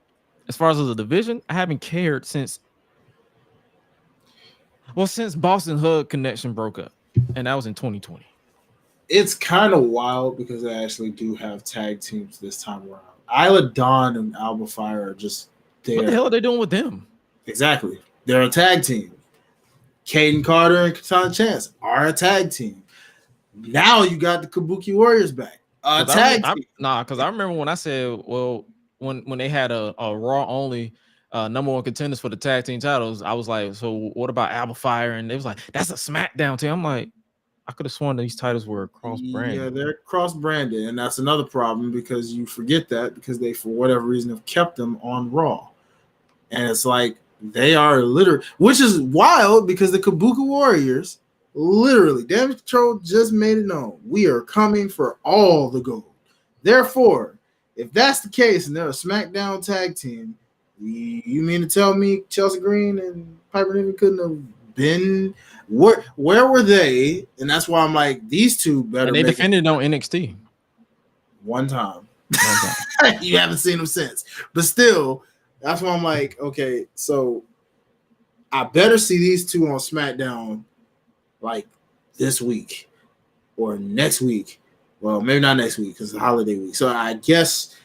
B: as far as the division, I haven't cared since Boston Hug Connection broke up, and that was in 2020.
C: It's kind of wild because they actually do have tag teams this time around. Isla Dawn and Alba Fire are just there.
B: What the hell are they doing with them?
C: Exactly. They're a tag team. Kaden Carter and Katana Chance are a tag team. Now you got the Kabuki Warriors back. Tag team.
B: Because I remember when I said, well, when they had a Raw only number one contenders for the tag team titles, I was like, so what about Alba Fire? And they was like, that's a SmackDown team. I'm like, I could have sworn these titles were cross branded.
C: Yeah, they're cross-branded, and that's another problem because you forget that because they, for whatever reason, have kept them on Raw, and it's like they are literally, which is wild because the Kabuki Warriors, literally, Damage Control just made it known we are coming for all the gold. Therefore, if that's the case and they're a SmackDown tag team, you mean to tell me Chelsea Green and Piper Niven couldn't have been? Where were they? And that's why I'm like, these two better.
B: And they
C: make
B: defended on NXT
C: one time.
B: one time.
C: You haven't seen them since. But still, that's why I'm like, okay, so I better see these two on SmackDown like this week or next week. Well, maybe not next week because it's a holiday week. So I guess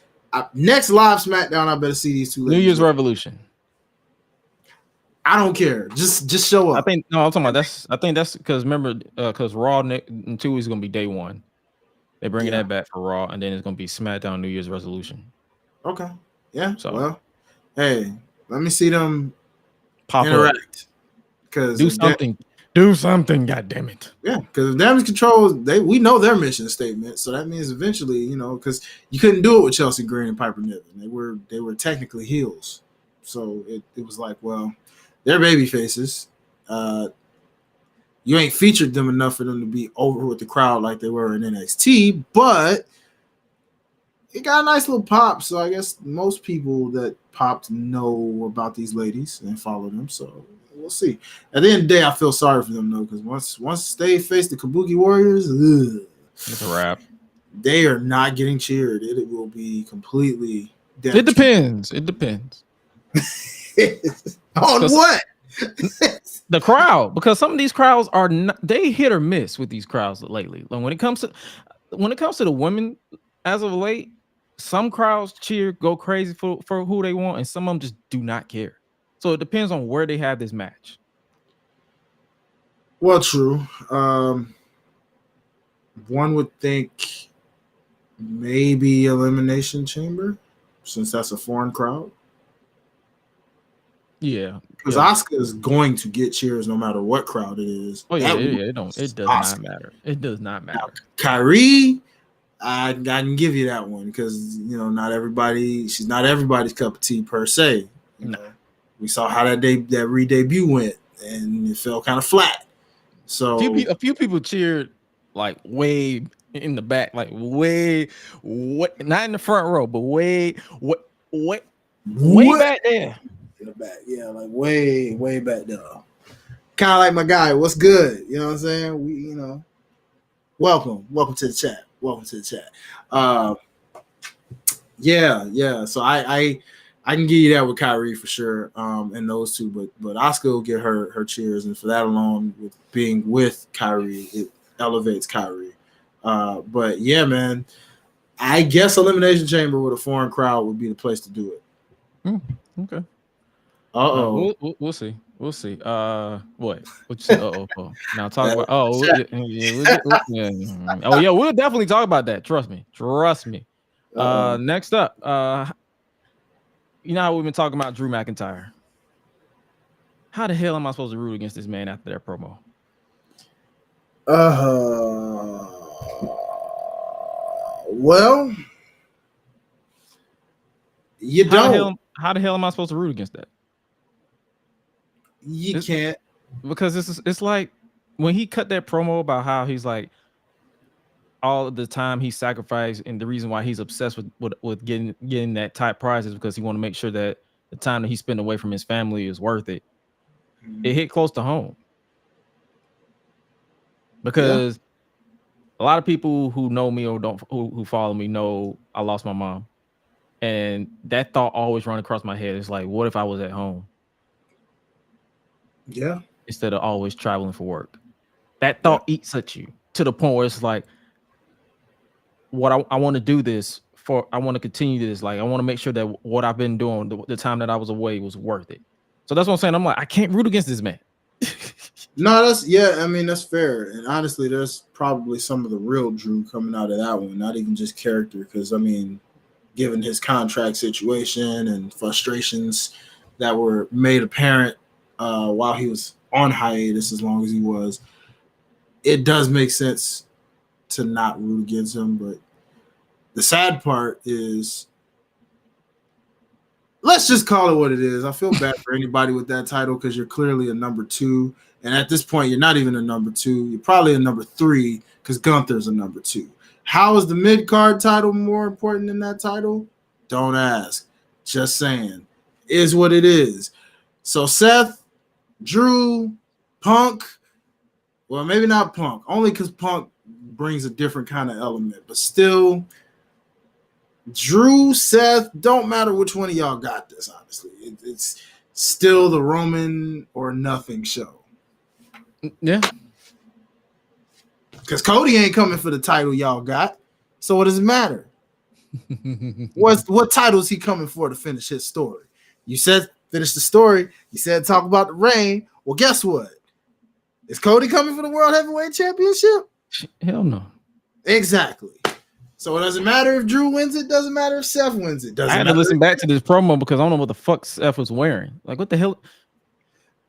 C: next live SmackDown, I better see these two.
B: New Year's Revolution.
C: I don't care. Just show up.
B: I'm talking about that's. I think that's because remember, because Raw in 2 weeks is gonna be day one. They're bringing that back for Raw, and then it's gonna be SmackDown New Year's Resolution.
C: Okay. Yeah.
B: So,
C: well, hey, let me see them
B: pop
C: interact. Because
B: do something. God damn it.
C: Yeah, because Damage Control, we know their mission statement, so that means eventually, because you couldn't do it with Chelsea Green and Piper Niven. They were technically heels, so it was like, well, they're baby faces. You ain't featured them enough for them to be over with the crowd like they were in NXT, but it got a nice little pop. So I guess most people that popped know about these ladies and follow them. So we'll see. At the end of the day, I feel sorry for them though, because once they face the Kabuki Warriors,
B: it's a wrap.
C: They are not getting cheered. It will be completely.
B: It depends. It depends.
C: On what?
B: The crowd, because some of these crowds are not, they hit or miss with these crowds lately. Like when it comes to the women, as of late, some crowds cheer, go crazy for who they want, and some of them just do not care. So it depends on where they have this match.
C: Well, true. One would think maybe Elimination Chamber, since that's a foreign crowd.
B: Yeah,
C: because Asuka is going to get cheers no matter what crowd it is.
B: Oh yeah, it does not matter. It does not matter.
C: Now, Kyrie, I can give you that one because not everybody. She's not everybody's cup of tea per se. We saw how that re-debut went, and it fell kind of flat. So
B: a few people cheered like way in the back, like way what, not in the front row, but way back there.
C: In the back, yeah, like way back there. Kind of like my guy. What's good? You know what I'm saying? We, welcome to the chat. Welcome to the chat. Yeah. So I can give you that with Kyrie for sure. And those two, but Asuka will get her cheers, and for that alone, with being with Kyrie, it elevates Kyrie. But yeah, man, I guess Elimination Chamber with a foreign crowd would be the place to do it.
B: Okay. We'll see. We'll see. What you say? Now talk about. We'll definitely talk about that. Trust me. Next up, you know how we've been talking about Drew McIntyre. How the hell am I supposed to root against this man after that promo?
C: Well, you don't.
B: How the hell am I supposed to root against that?
C: You can't,
B: because it's like when he cut that promo about how he's like all of the time he sacrificed, and the reason why he's obsessed with getting that top prize is because he want to make sure that the time that he spent away from his family is worth it. It hit close to home because a lot of people who know me or who follow me know I lost my mom, and that thought always run across my head. It's like, what if I was at home?
C: Yeah.
B: Instead of always traveling for work. That thought eats at you to the point where it's like, what I want to do this for, I want to continue this. Like, I want to make sure that what I've been doing, the time that I was away, was worth it. So that's what I'm saying. I'm like, I can't root against this man.
C: No, that's fair. And honestly, there's probably some of the real Drew coming out of that one, not even just character. Because, given his contract situation and frustrations that were made apparent while he was on hiatus as long as he was, it does make sense to not root against him. But the sad part is, let's just call it what it is. I feel bad for anybody with that title because you're clearly a number 2. And at this point, you're not even a number 2. You're probably a number 3 because Gunther's a number 2. How is the mid-card title more important than that title? Don't ask. Just saying. Is what it is. So Seth, Drew, Punk, well, maybe not Punk, only because Punk brings a different kind of element. But still, Drew, Seth, don't matter which one of y'all got this, honestly. It's still the Roman or nothing show.
B: Yeah.
C: Because Cody ain't coming for the title y'all got. So what does it matter? What title is he coming for to finish his story? You said finish the story. You said talk about the reign. Well, guess what? Is Cody coming for the World Heavyweight Championship?
B: Hell no.
C: Exactly. So it doesn't matter if Drew wins it. Doesn't matter if Seth wins it. Doesn't
B: I had to listen back to this promo because I don't know what the fuck Seth was wearing. Like, what the hell?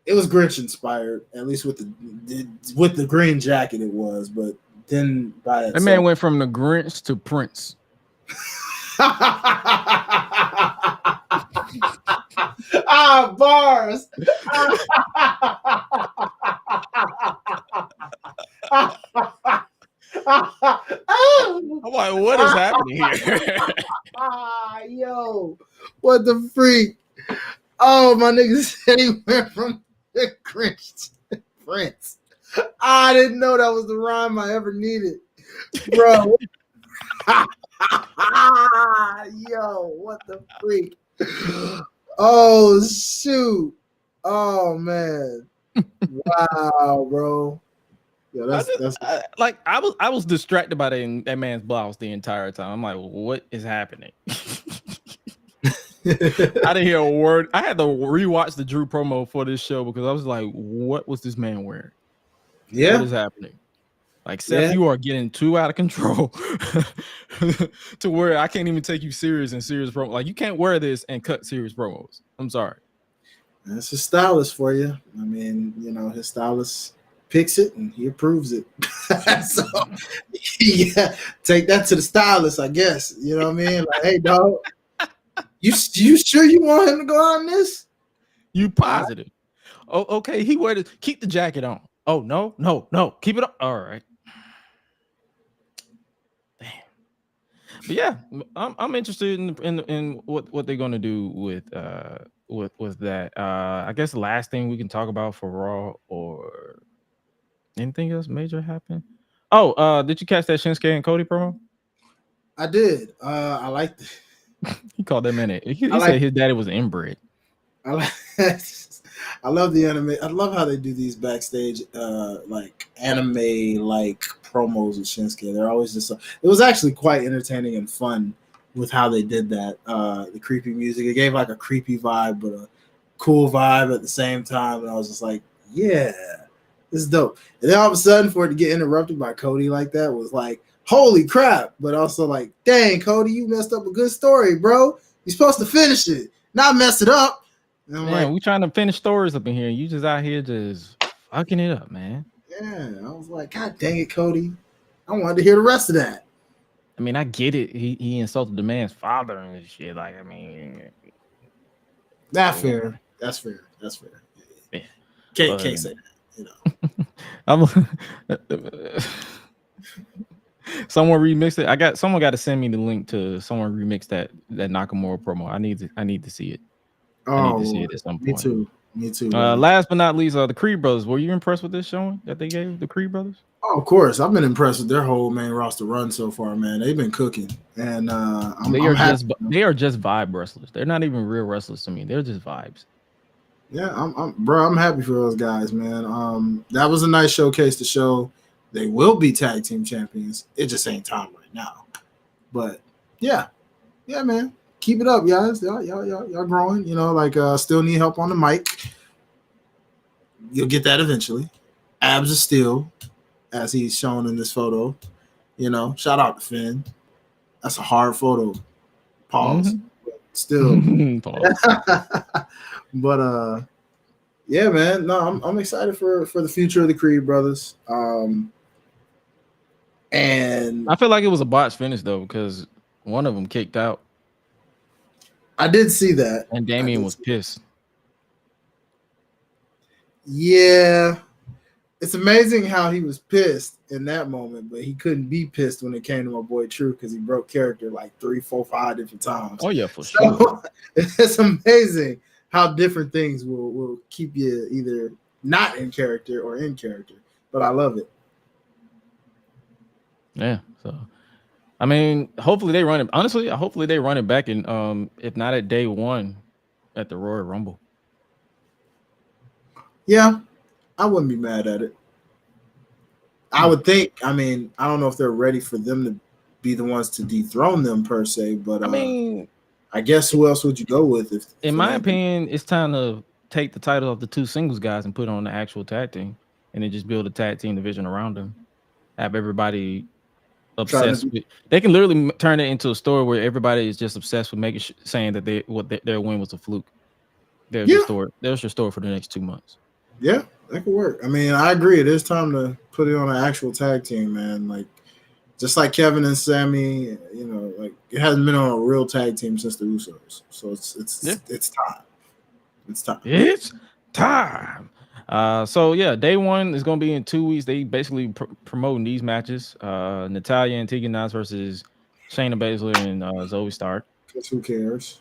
C: It was Grinch inspired, at least with the green jacket it was, but then by
B: that man went from the Grinch to Prince.
C: Bars.
B: I'm like, what is happening here?
C: Yo, what the freak? Oh, my nigga said he went from the Grinch to Prince. I didn't know that was the rhyme I ever needed, bro. Yo, what the freak? Oh shoot! Oh man! Wow, bro. Yeah, that's
B: I was distracted by that man's blouse the entire time. I'm like, what is happening? I didn't hear a word. I had to rewatch the Drew promo for this show because I was like, what was this man wearing?
C: Yeah.
B: What is happening? Like, Seth, you are getting too out of control to where I can't even take you serious in serious promo. Like, you can't wear this and cut serious promos. I'm sorry.
C: That's a stylist for you. I mean, you know, his stylist picks it and he approves it. So, yeah, take that to the stylist, I guess. You know what I mean? Like, hey, dog, you sure you want him to go on this?
B: You positive? Oh, okay. He wear it. Keep the jacket on. Oh, no. Keep it on. All right. Damn. But yeah, I'm interested in what they're gonna do with that. I guess the last thing we can talk about for Raw or anything else major happen. Oh, did you catch that Shinsuke and Cody promo?
C: I did. I liked it.
B: He called that man it. He said his daddy was inbred.
C: I love the anime. I love how they do these backstage like anime like promos with Shinsuke. They're always just it was actually quite entertaining and fun with how they did that. The creepy music. It gave like a creepy vibe, but a cool vibe at the same time. And I was just like, yeah, this is dope. And then all of a sudden for it to get interrupted by Cody like that was like, holy crap. But also like, dang, Cody, you messed up a good story, bro. You're supposed to finish it, not mess it up.
B: Man, like, we trying to finish stories up in here. You just out here just fucking it up, man.
C: Yeah, I was like, God dang it, Cody. I wanted to hear the rest of that.
B: I mean, I get it. He insulted the man's father and shit. Like, I mean,
C: that's fair. That's fair. Yeah. Can't say that, you know.
B: Someone remixed it. Someone got to send me the link to someone remix that Nakamura promo. I need to see it. I need to see it at some point.
C: Me too.
B: Last but not least, the Creed brothers. Were you impressed with this showing that they gave the Creed brothers?
C: Oh, of course. I've been impressed with their whole main roster run so far, man. They've been cooking, and they
B: are just vibe wrestlers. They're not even real wrestlers to me. They're just vibes.
C: Yeah, I'm happy for those guys, man. That was a nice showcase to show they will be tag team champions. It just ain't time right now, but yeah, man. Keep it up, guys. Y'all growing. You know, like still need help on the mic. You'll get that eventually. Abs of steel, as he's shown in this photo. You know, shout out to Finn. That's a hard photo. Pause. Mm-hmm. Still. Pause. But yeah, man. No, I'm excited for the future of the Creed brothers. And
B: I feel like it was a botched finish though, because one of them kicked out,
C: I did see that.
B: and Damian was pissed.
C: Yeah. It's amazing how he was pissed in that moment, but he couldn't be pissed when it came to my boy True because he broke character like 3, 4, 5 different times.
B: Oh yeah, for sure.
C: It's amazing how different things will keep you either not in character or in character. But I love it.
B: Yeah. So, I mean, hopefully they run it. Honestly, hopefully they run it back, and if not at day one, at the Royal Rumble.
C: Yeah, I wouldn't be mad at it. I would think. I mean, I don't know if they're ready for them to be the ones to dethrone them per se, but
B: I mean,
C: I guess who else would you go with? If
B: in my opinion, it's time to take the title of the two singles guys and put it on the actual tag team, and then just build a tag team division around them. Have everybody obsessed with. They can literally turn it into a story where everybody is just obsessed with saying that their win was a fluke. There's your story. There's your story for the next 2 months.
C: Yeah, that could work. I mean, I agree. It is time to put it on an actual tag team, man. Like, just like Kevin and Sammy, you know, like it hasn't been on a real tag team since the Usos. So it's time. It's time.
B: It's time. So yeah, day one is going to be in 2 weeks. They basically promoting these matches: Natalya and Tegan Nox versus Shayna Baszler and Zoe Stark.
C: Because who cares?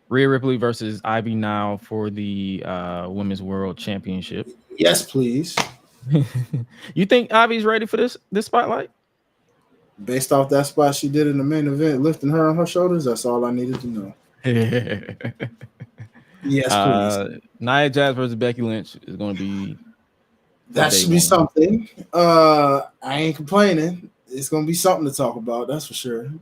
B: Rhea Ripley versus Ivy Nile for the Women's World Championship.
C: Yes, please.
B: You think Ivy's ready for this spotlight?
C: Based off that spot she did in the main event, lifting her on her shoulders, that's all I needed to know. Yes, please.
B: Nia Jax versus Becky Lynch is going to be.
C: That should be something. I ain't complaining. It's going to be something to talk about. That's for sure.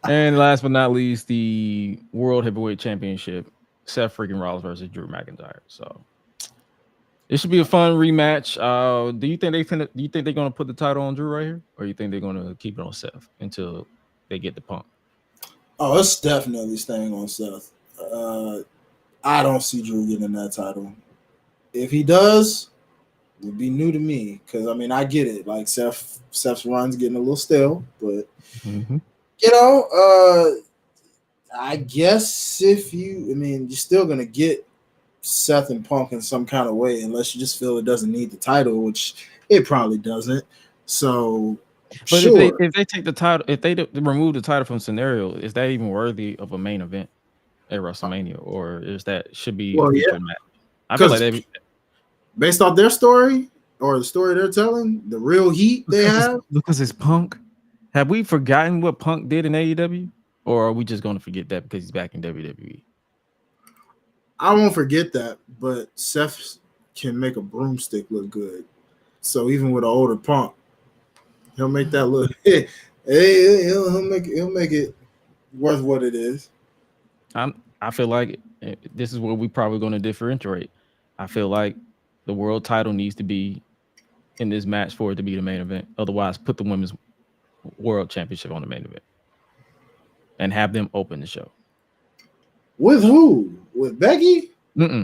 B: And last but not least, the World Heavyweight Championship: Seth freaking Rollins versus Drew McIntyre. So it should be a fun rematch. Do you think they're going to put the title on Drew right here, or you think they're going to keep it on Seth until they get the Punk?
C: Oh, it's definitely staying on Seth. I don't see Drew getting that title. If he does, it would be new to me because I mean I get it. Like Seth's run's getting a little stale, but you know, I guess you're still gonna get Seth and Punk in some kind of way, unless you just feel it doesn't need the title, which it probably doesn't. So,
B: but sure. if they take the title, if they remove the title from scenario, is that even worthy of a main event at WrestleMania, or is that should be a featured match? I feel like
C: based off their story or the story they're telling, the real heat they have.
B: Because it's Punk. Have we forgotten what Punk did in AEW, or are we just going to forget that because he's back in WWE?
C: I won't forget that, but Seth can make a broomstick look good. So even with an older Punk, he'll make that look. He'll make it worth what it is.
B: I feel like this is where we probably going to differentiate. I feel like the world title needs to be in this match for it to be the main event. Otherwise, put the Women's World Championship on the main event and have them open the show.
C: With who? With Becky?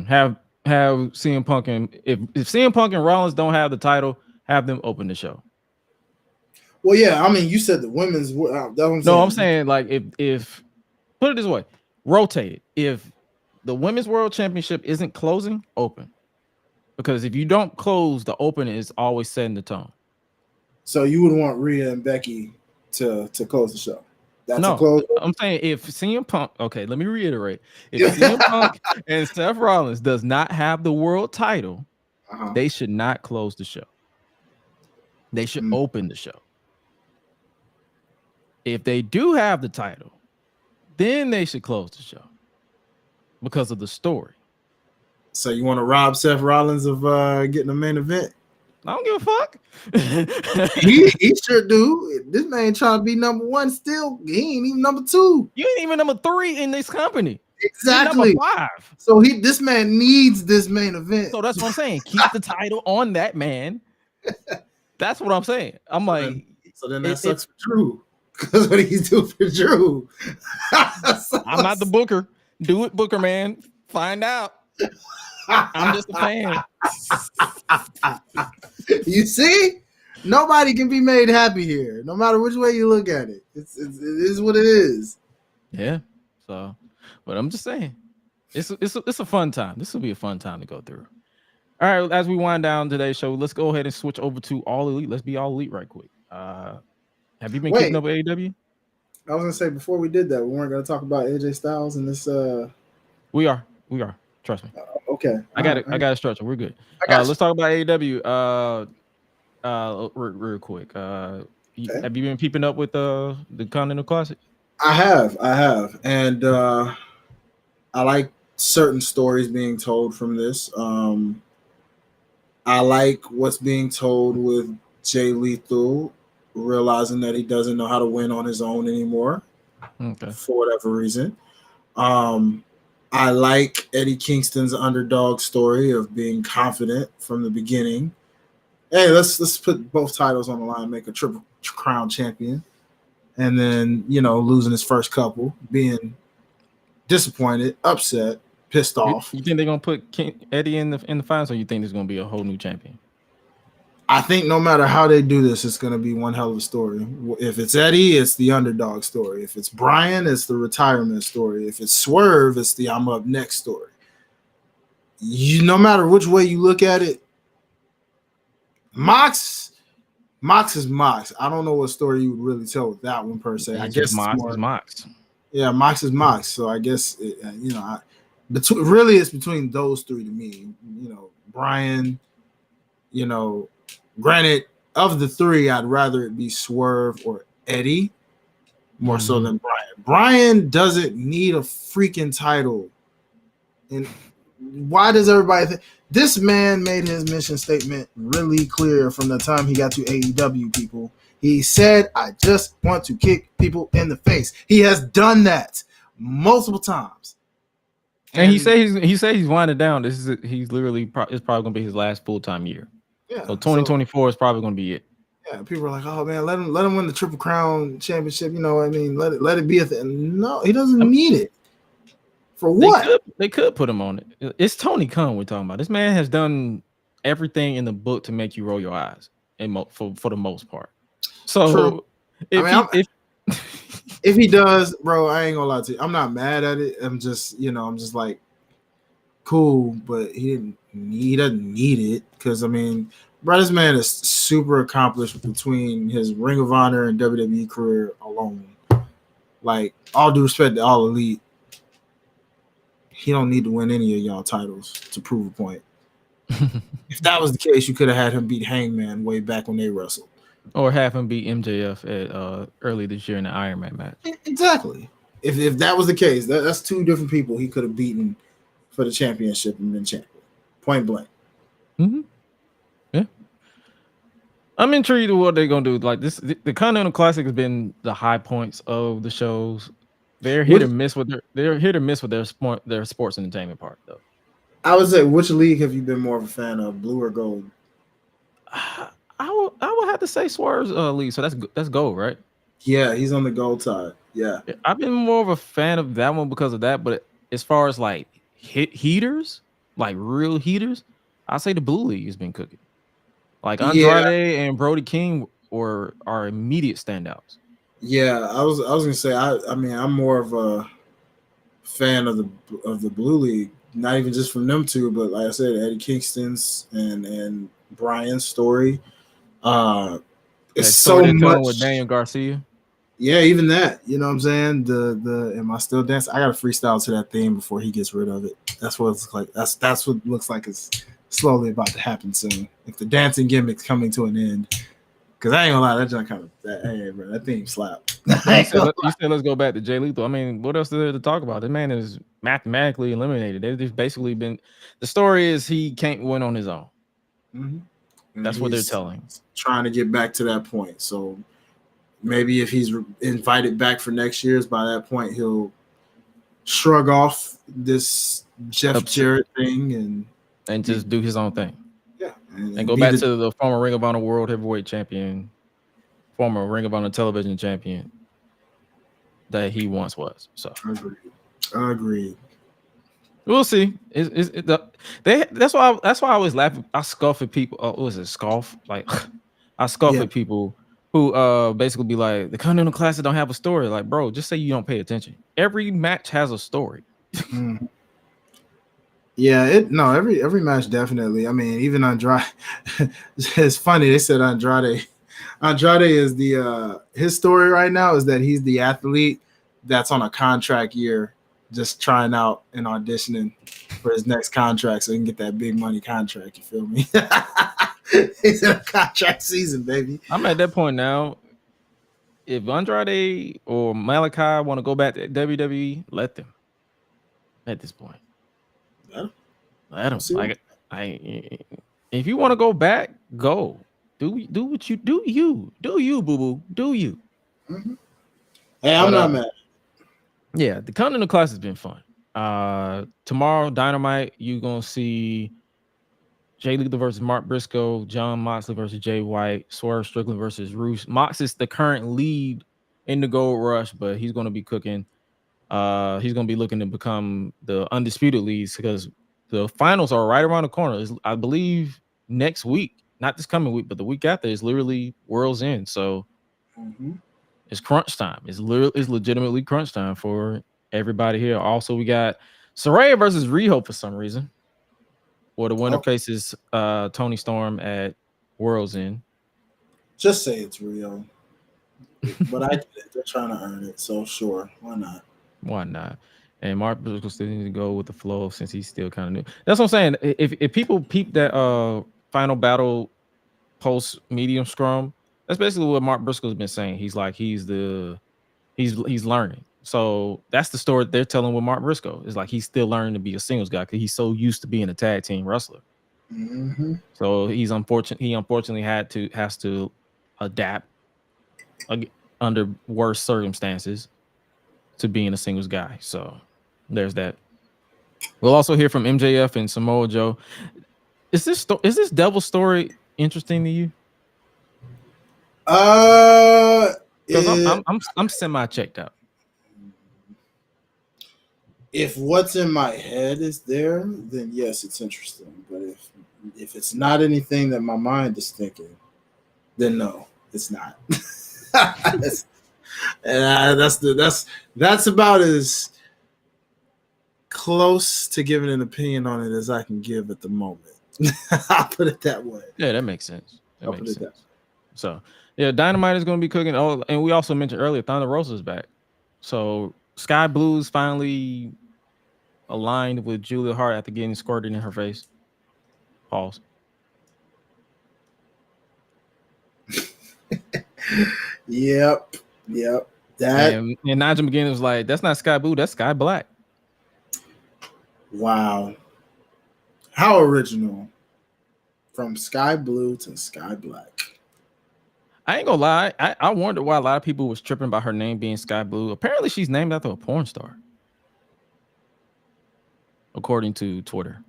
B: Have CM Punk and if CM Punk and Rollins don't have the title, have them open the show.
C: Well, yeah, I mean, you said the women's.
B: I'm saying like if put it this way, rotate it. If the Women's World Championship isn't closing, open. Because if you don't close, the open is always setting the tone.
C: So you would want Rhea and Becky to close the show.
B: I'm saying if CM Punk, okay, let me reiterate. If CM Punk and Seth Rollins does not have the world title, they should not close the show. They should open the show. If they do have the title, then they should close the show because of the story.
C: So you want to rob Seth Rollins of getting a main event?
B: I don't give a fuck.
C: he sure do. This man trying to be number one still. He ain't even number two.
B: You ain't even number 3 in this company.
C: Exactly.
B: Number 5.
C: So this man needs this main event.
B: So that's what I'm saying. Keep the title on that man. That's what I'm saying. I'm like.
C: So then that sucks for Drew. Because what he's doing for Drew.
B: I'm not the booker. Do it, Booker, man. Find out. I'm just a fan.
C: You see? Nobody can be made happy here, no matter which way you look at it. It is what it is.
B: Yeah. So, but I'm just saying, it's a fun time. This will be a fun time to go through. All right, as we wind down today's show, let's go ahead and switch over to All Elite. Let's be All Elite right quick. Have you been keeping
C: Wait,
B: up with AEW?
C: I was gonna say before we did that, we weren't gonna talk about AJ Styles and this.
B: We are. Trust me.
C: Okay,
B: I got it. I got a structure. We're good.
C: I got
B: Let's talk about AEW. Real quick.
C: Okay.
B: Have you been keeping up with the Continental Classic?
C: I have, and I like certain stories being told from this. I like what's being told with Jay Lethal realizing that he doesn't know how to win on his own anymore, for whatever reason. I like Eddie Kingston's underdog story of being confident from the beginning. Hey, let's put both titles on the line, make a triple crown champion, and then losing his first couple, being disappointed, upset, pissed off.
B: You think they're gonna put Eddie in the finals, or you think there's gonna be a whole new champion?
C: I think no matter how they do this, it's going to be one hell of a story. If it's Eddie, it's the underdog story. If it's Brian, it's the retirement story. If it's Swerve, it's the I'm up next story. No matter which way you look at it, Mox is Mox. I don't know what story you would really tell with that one per se. I guess
B: Mox is Mox.
C: Yeah, Mox is Mox. So I guess really it's between those three to me. Brian. Granted, of the three, I'd rather it be Swerve or Eddie more so than Brian. Brian doesn't need a freaking title. And why does everybody think this man made his mission statement really clear from the time he got to AEW, people? He said, I just want to kick people in the face. He has done that multiple times.
B: And he said he's winding down. He's literally it's probably gonna be his last full-time year.
C: Yeah,
B: so 2024 is probably going to be it.
C: Yeah, people are like, "Oh man, let him win the Triple Crown championship." Let it be a thing. No, he doesn't need it. For what?
B: They could put him on it. It's Tony Khan we're talking about. This man has done everything in the book to make you roll your eyes, for the most part. So if he does, bro, I ain't gonna lie to you. I'm not mad at it. I'm just like, cool, but he doesn't need it because bro, this man is super accomplished between his Ring of Honor and WWE career alone. Like, all due respect to All Elite, he don't need to win any of y'all titles to prove a point. If that was the case, you could have had him beat Hangman way back when they wrestled, or have him beat MJF at early this year in the Iron Man match.
C: Exactly. If that was the case, that's two different people he could have beaten for the championship and been champion, point blank.
B: Mm-hmm. Yeah, I'm intrigued with what they're gonna do. Like this, the Continental Classic has been the high points of the shows. They're hit or miss with their sports entertainment part, though.
C: I would say, which league have you been more of a fan of, blue or gold?
B: I would have to say Swerve's league. So that's gold, right?
C: Yeah, he's on the gold side. Yeah,
B: I've been more of a fan of that one because of that. But as far as like heaters, like real heaters, I say the blue league has been cooking. Like Andrade and Brody King are immediate standouts.
C: Yeah, I was gonna say I'm more of a fan of the blue league, not even just from them two, but like I said, Eddie Kingston's and Brian's story. It's so much
B: with Daniel Garcia.
C: Yeah, even that. You know what I'm saying? The am I still dancing? I got to freestyle to that theme before he gets rid of it. That's what it's like. That's what looks like it's slowly about to happen soon. If the dancing gimmick's coming to an end, because I ain't gonna lie, that just kind of that theme slapped.
B: You said let's go back to Jay Lethal. What else is there to talk about? This man is mathematically eliminated. They've basically been. The story is he can't win on his own.
C: Mm-hmm.
B: That's what they're telling.
C: Trying to get back to that point. So maybe if he's invited back for next year's, by that point he'll shrug off this Jeff Jarrett thing and
B: just do his own thing.
C: Yeah,
B: and go back to the former Ring of Honor World Heavyweight Champion, former Ring of Honor Television Champion that he once was. So
C: agreed.
B: We'll see. That's why I always laugh. I scoff at people. What was it? Scoff? Like I scoff at people who basically be like, the Continental Classic don't have a story. Like, bro, just say you don't pay attention. Every match has a story.
C: Yeah, every match definitely. I mean, even Andrade. It's funny they said Andrade is the his story right now is that he's the athlete that's on a contract year, just trying out and auditioning for his next contract so he can get that big money contract. You feel me? He's in a contract season, baby.
B: I'm at that point now. If Andrade or Malachi want to go back to WWE, let them. At this point, let them. Like, if you want to go back, go. Do what you do. You boo boo. Do you?
C: Mm-hmm. Hey, I'm not mad.
B: Yeah, the Continental Class has been fun. Tomorrow, Dynamite, you gonna see Jay Lethal versus Mark Briscoe, John Moxley versus Jay White, Swerve Strickland versus Roos. Mox is the current lead in the Gold Rush, but he's gonna be cooking. He's gonna be looking to become the undisputed leads because the finals are right around the corner. I believe next week, not this coming week, but the week after is literally World's End. So it's crunch time. It's legitimately crunch time for everybody here. Also, we got Saraya versus Riho for some reason. Or the winner faces Tony Storm at World's End.
C: Just say it's real. But I get it. They're trying to earn it. So sure, why not?
B: Why not? And Mark Briscoe still needs to go with the flow since he's still kind of new. That's what I'm saying. If people peep that final battle post medium scrum, that's basically what Mark Briscoe's been saying. He's like he's learning. So that's the story they're telling with Mark Briscoe. It's like he's still learning to be a singles guy because he's so used to being a tag team wrestler. So he unfortunately has to adapt under worse circumstances to being a singles guy. So there's that. We'll also hear from MJF and Samoa Joe. Is this Devil story interesting to you? Because I'm semi checked out.
C: If what's in my head is there, then yes, it's interesting. But if it's not anything that my mind is thinking, then no, it's not. That's about as close to giving an opinion on it as I can give at the moment. I'll put it that way.
B: Yeah, that makes sense. So yeah, Dynamite is going to be cooking. Oh, and we also mentioned earlier, Thunder Rosa's back. So Sky Blue's finally aligned with Julia Hart after getting squirted in her face. Pause.
C: Yep. That
B: and Nigel McGuinness was like, "That's not Sky Blue, that's Sky Black."
C: Wow, how original! From Sky Blue to Sky Black.
B: I ain't gonna lie. I wonder why a lot of people was tripping about her name being Sky Blue. Apparently, she's named after a porn star, according to Twitter.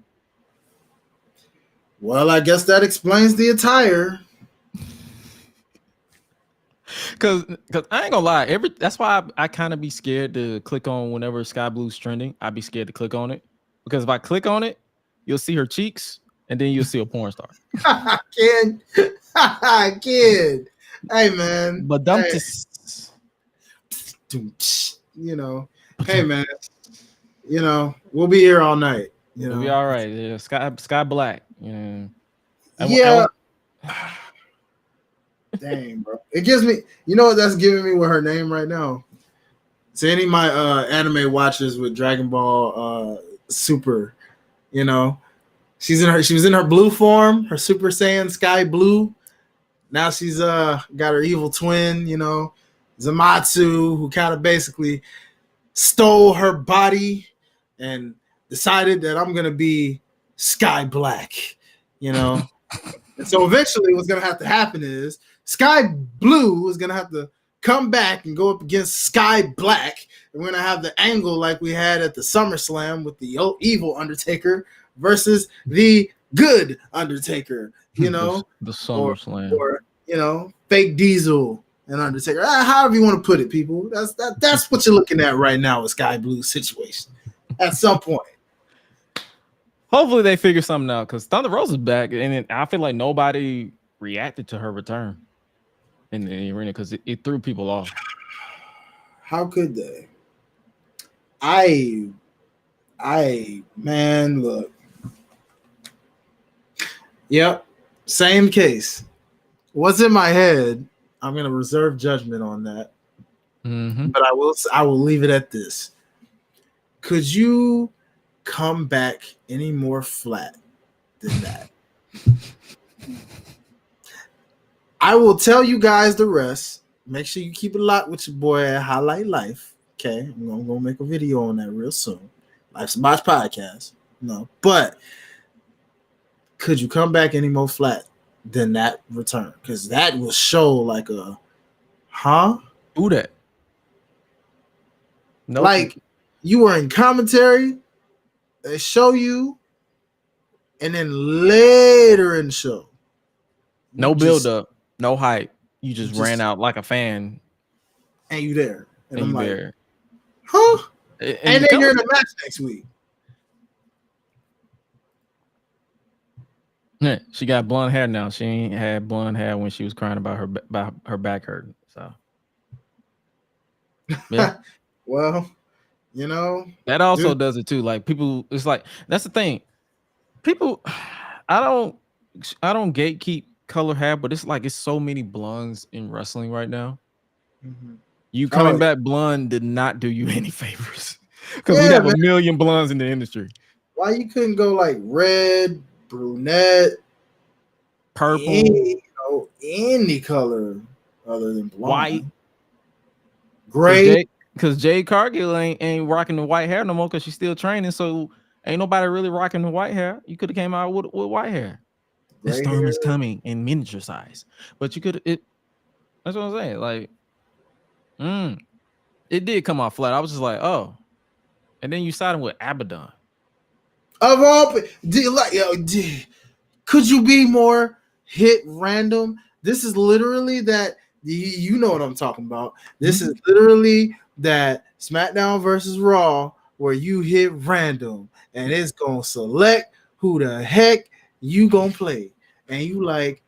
C: Well, I guess that explains the attire.
B: Cause I ain't gonna lie. That's why I kind of be scared to click on whenever Sky Blue's trending. I'd be scared to click on it because if I click on it, you'll see her cheeks and then you'll see a porn star.
C: Kid. Hey man.
B: But
C: you know, hey man, you know, we'll be here all night. You know,
B: we'll be all right. Yeah, Sky Black. Yeah.
C: Dang, bro. It gives me, you know what that's giving me with her name right now? To any of my anime watchers with Dragon Ball Super, you know, she was in her blue form, her Super Saiyan Sky Blue. Now she's got her evil twin, you know, Zamatsu, who kind of basically stole her body and decided that I'm gonna be Sky Black, you know. And so eventually what's gonna have to happen is Sky Blue is gonna have to come back and go up against Sky Black, and we're gonna have the angle like we had at the SummerSlam with the evil Undertaker versus the good Undertaker, you know,
B: the SummerSlam,
C: or you know, fake Diesel and Undertaker, however you want to put it, people. That's what you're looking at right now with Sky Blue's situation. At some point,
B: hopefully they figure something out because Thunder Rosa's back, and I feel like nobody reacted to her return in the arena because it threw people off.
C: How could they? Man, look. Yep, same case. What's in my head? I'm gonna reserve judgment on that, but I will leave it at this. Could you come back any more flat than that? I will tell you guys the rest. Make sure you keep it locked with your boy at Highlight Life. Okay, I'm gonna make a video on that real soon. Life's a Botch podcast. No, but could you come back any more flat than that return? Because that will show like a,
B: Who that?
C: No, like you were in commentary. They show you, and then later in the show,
B: no build up, no hype. You just ran out like a fan,
C: and you there, and I'm like,
B: there.
C: Huh? And then you're in the match next week.
B: Yeah, she got blonde hair now. She ain't had blonde hair when she was crying about her back hurting. So, yeah.
C: Well, you know
B: that also does it too. Like people, it's like that's the thing. People, I don't gatekeep color hair, but it's like it's so many blondes in wrestling right now. You coming back blonde did not do you any favors because we have a million blondes in the industry.
C: Why you couldn't go like red, brunette,
B: purple,
C: any color other than blonde,
B: white,
C: gray?
B: Because Jade Cargill ain't rocking the white hair no more because she's still training. So ain't nobody really rocking the white hair. You could have came out with white hair. The storm is coming in miniature size, but you could it. That's what I'm saying. Like, it did come off flat. I was just like, oh, and then you sided with Abaddon.
C: Of all, could you be more hit random? This is literally that. You know what I'm talking about. This is literally that SmackDown versus Raw where you hit random and it's gonna select who the heck you gonna play, and you like,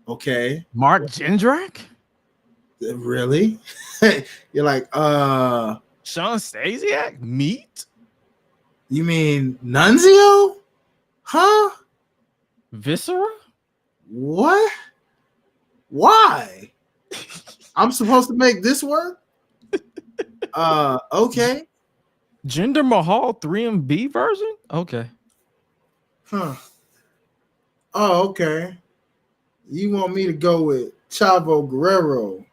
C: okay,
B: Mark Jindrak.
C: Really? You're like,
B: Sean Stasiak? Meat?
C: You mean Nunzio? Huh?
B: Viscera?
C: What? Why? I'm supposed to make this work? Okay.
B: Jinder Mahal 3MB version? Okay.
C: Huh. Oh, okay. You want me to go with Chavo Guerrero?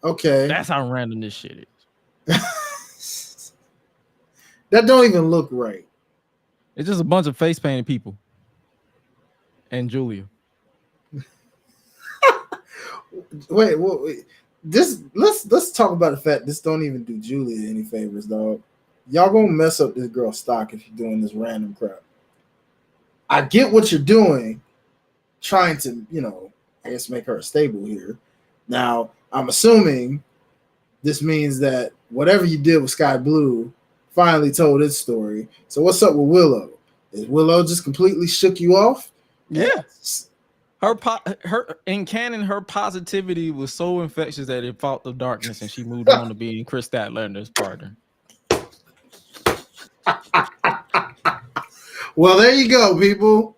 C: Okay.
B: That's how random this shit is.
C: That don't even look right.
B: It's just a bunch of face painted people. And Julia.
C: Wait. Let's talk about the fact this don't even do Julia any favors, dog. Y'all gonna mess up this girl's stock if you're doing this random crap. I get what you're doing, trying to, I guess make her stable here. Now, I'm assuming this means that whatever you did with Sky Blue finally told its story. So what's up with Willow? Is Willow just completely shook you off?
B: Yeah. Her in canon, her positivity was so infectious that it fought the darkness, and she moved on to being Chris Statlander's partner.
C: Well, there you go, people.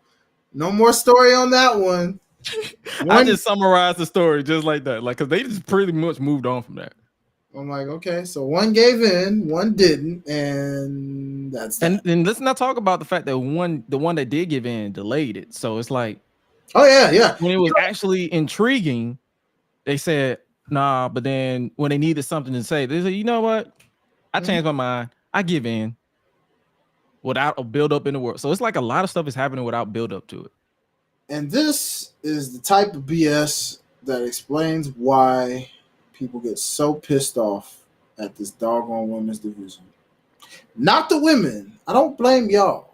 C: No more story on that one.
B: I just summarized the story just like that, like because they just pretty much moved on from that.
C: I'm like, okay, so one gave in, one didn't, and that's that.
B: And let's not talk about the fact that the one that did give in delayed it. So it's like,
C: oh yeah.
B: When it was actually intriguing, they said nah, but then when they needed something to say, they said, you know what? I changed my mind. I give in without a build up in the world. So it's like a lot of stuff is happening without build up to it.
C: And this is the type of BS that explains why people get so pissed off at this doggone women's division. Not the women. I don't blame y'all.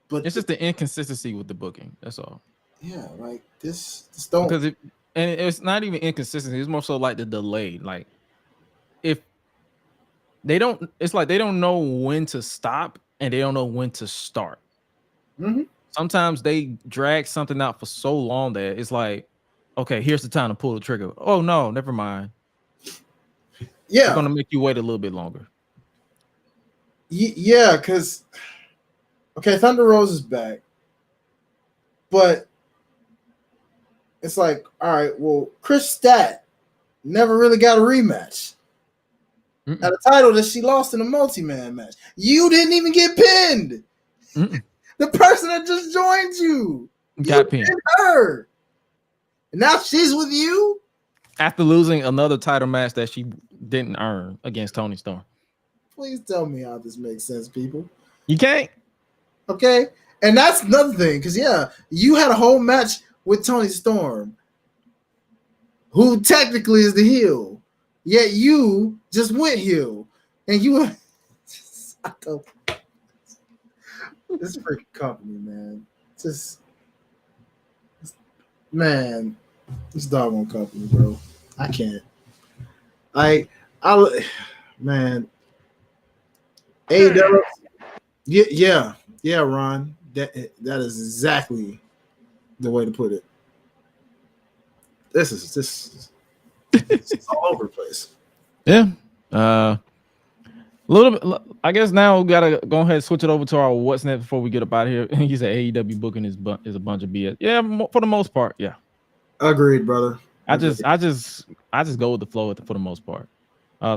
C: But
B: it's just the inconsistency with the booking. That's all.
C: Yeah, like this don't,
B: because it's not even inconsistency. It's more so like the delay. Like if they don't, it's like they don't know when to stop and they don't know when to start. So sometimes they drag something out for so long that it's like, okay, here's the time to pull the trigger. Oh no, never mind.
C: Yeah,
B: We're gonna make you wait a little bit longer.
C: yeah, because okay, Thunder Rose is back, but it's like, all right, well, Chris Stat never really got a rematch at a title that she lost in a multi-man match. You didn't even get pinned. The person that just joined you
B: Got pinned.
C: her. And now she's with you
B: After losing another title match that she didn't earn against Toni Storm.
C: Please tell me how this makes sense, people.
B: You can't.
C: Okay, and that's another thing, because yeah, you had a whole match with Toni Storm, who technically is the heel, yet you just went heel, and you were this freaking company, man. Man, this doggone company, bro. I can't. Man. AEW. Yeah, Ron. That is exactly the way to put it. This is all over the place.
B: Yeah. A little bit. I guess now we gotta go ahead and switch it over to our what's next before we get up out of here. He said AEW booking is a bunch of BS. Yeah, for the most part, yeah.
C: Agreed, brother.
B: I just go with the flow for the most part.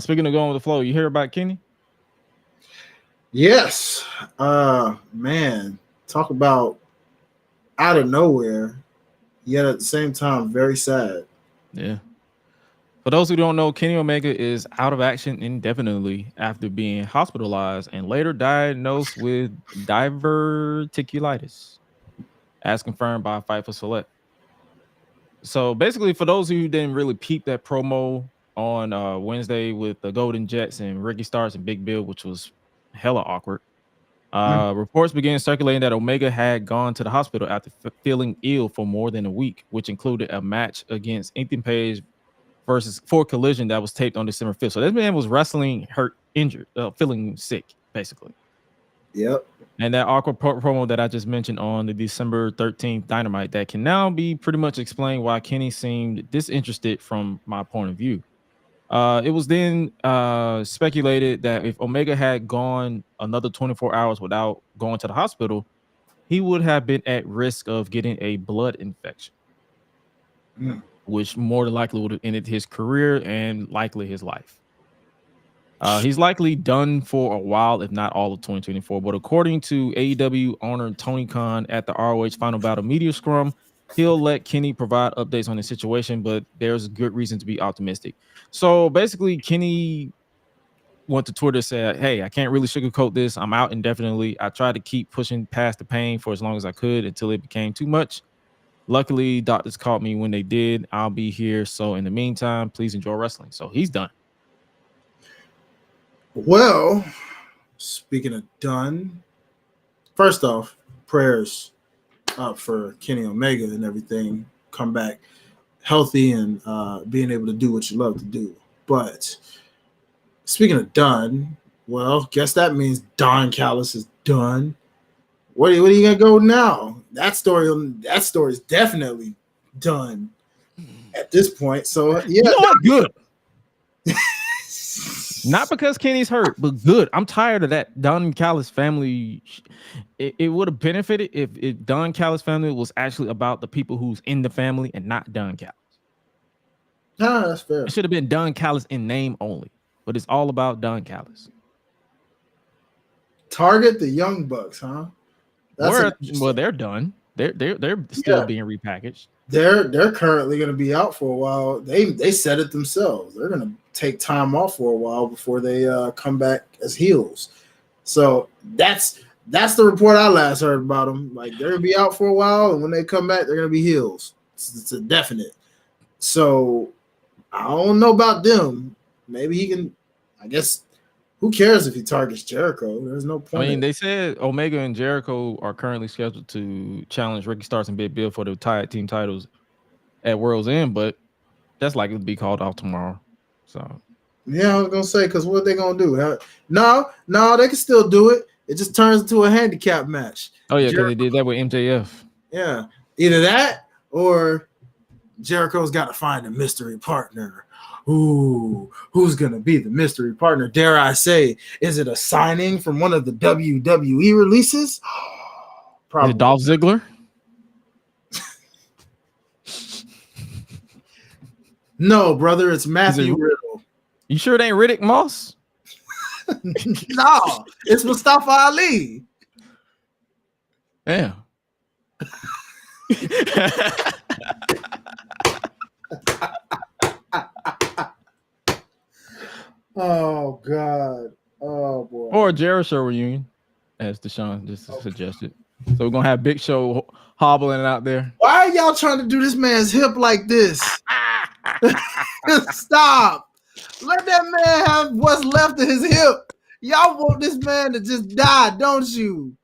B: Speaking of going with the flow, you hear about Kenny?
C: Yes. Man, talk about out of nowhere, yet at the same time very sad.
B: Yeah. For those who don't know, Kenny Omega is out of action indefinitely after being hospitalized and later diagnosed with diverticulitis, as confirmed by Fightful Select. So basically, for those who didn't really peep that promo on Wednesday with the Golden Jets and Ricky Starks and Big Bill, which was hella awkward, reports began circulating that Omega had gone to the hospital after feeling ill for more than a week, which included a match against Ethan Page for Collision that was taped on December 5th. So this man was wrestling hurt, injured, feeling sick, basically.
C: Yep.
B: And that awkward promo that I just mentioned on the December 13th Dynamite that can now be pretty much explained why Kenny seemed disinterested from my point of view. It was then speculated that if Omega had gone another 24 hours without going to the hospital, he would have been at risk of getting a blood infection, which more than likely would have ended his career and likely his life. He's likely done for a while, if not all of 2024. But according to AEW owner Tony Khan at the ROH Final Battle Media Scrum, he'll let Kenny provide updates on the situation, but there's good reason to be optimistic. So basically, Kenny went to Twitter, said, "Hey, I can't really sugarcoat this. I'm out indefinitely. I tried to keep pushing past the pain for as long as I could until it became too much. Luckily, doctors caught me when they did. I'll be here. So in the meantime, please enjoy wrestling." So he's done.
C: Well, speaking of done, first off, prayers up for Kenny Omega and everything. Come back healthy and being able to do what you love to do. But speaking of done, well, guess that means Don Callis is done. What are you gonna go now? That story is definitely done at this point. So yeah,
B: you know what? Good. Not because Kenny's hurt, but good. I'm tired of that Don Callis family. It would have benefited if Don Callis family was actually about the people who's in the family and not Don Callis.
C: No, that's fair.
B: It should have been Don Callis in name only, but it's all about Don Callis.
C: Target the Young Bucks, huh?
B: Well, they're done. They're still being repackaged.
C: They're currently going to be out for a while. They said it themselves. They're going to take time off for a while before they come back as heels. So that's the report I last heard about them. Like, they're going to be out for a while, and when they come back, they're going to be heels. It's a definite. So I don't know about them. Maybe he can. I guess. Who cares if he targets Jericho? There's no point.
B: I mean, they said Omega and Jericho are currently scheduled to challenge Ricky Starks and Big Bill for the tag team titles at World's End, but that's likely to be called off tomorrow. So
C: yeah, I was gonna say, because what are they gonna do? No, they can still do it. It just turns into a handicap match.
B: Oh yeah, because they did that with MJF.
C: Yeah, either that or Jericho's got to find a mystery partner. Ooh, who's gonna be the mystery partner? Dare I say, is it a signing from one of the WWE releases?
B: Is
C: Probably.
B: it Dolph Ziggler?
C: No, brother, it's Matthew Riddle.
B: You sure it ain't Riddick Moss?
C: No, it's Mustafa Ali.
B: Yeah.
C: Oh God. Oh boy.
B: Or a Jericho reunion, as Deshaun just suggested. So we're gonna have Big Show hobbling out there.
C: Why are y'all trying to do this man's hip like this? Stop. Let that man have what's left of his hip. Y'all want this man to just die, don't you?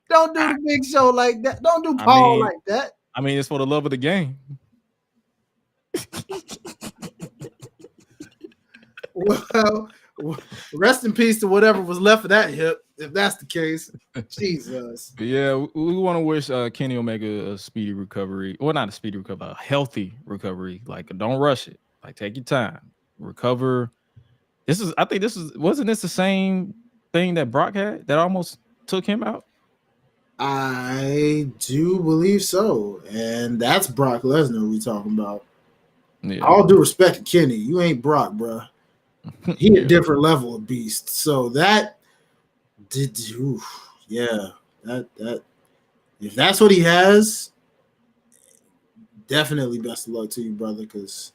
C: Don't do the Big Show like that. Don't do Paul like that.
B: I mean, it's for the love of the game.
C: Well, rest in peace to whatever was left of that hip, if that's the case. Jesus.
B: But yeah, we want to wish Kenny Omega a speedy recovery. Well, not a speedy recovery, a healthy recovery. Like, don't rush it. Like, take your time. Recover. Wasn't this the same thing that Brock had that almost took him out?
C: I do believe so. And that's Brock Lesnar we talking about.
B: Yeah.
C: All due respect to Kenny, you ain't Brock, bro. He a different level of beast. So that that if that's what he has, definitely best of luck to you, brother, because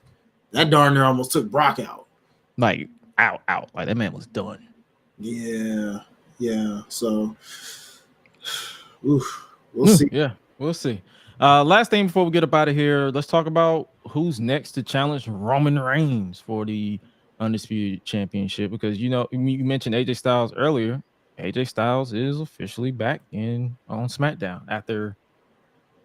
C: that darn near almost took Brock out.
B: Like out. Like that man was done.
C: Yeah. So we'll see.
B: Yeah, we'll see. Last thing before we get up out of here, let's talk about who's next to challenge Roman Reigns for the Undisputed Championship, because you mentioned AJ Styles earlier. AJ Styles is officially back on SmackDown after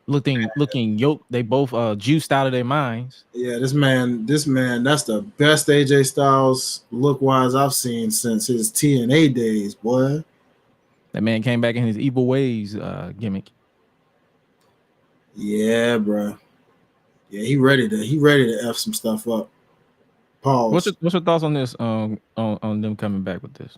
B: looking yoked. They both juiced out of their minds.
C: Yeah, this man, that's the best AJ Styles look wise I've seen since his TNA days, boy.
B: That man came back in his evil ways gimmick.
C: Yeah, bro. Yeah, he ready to F some stuff up. Pause.
B: What's your thoughts on this? On them coming back with this?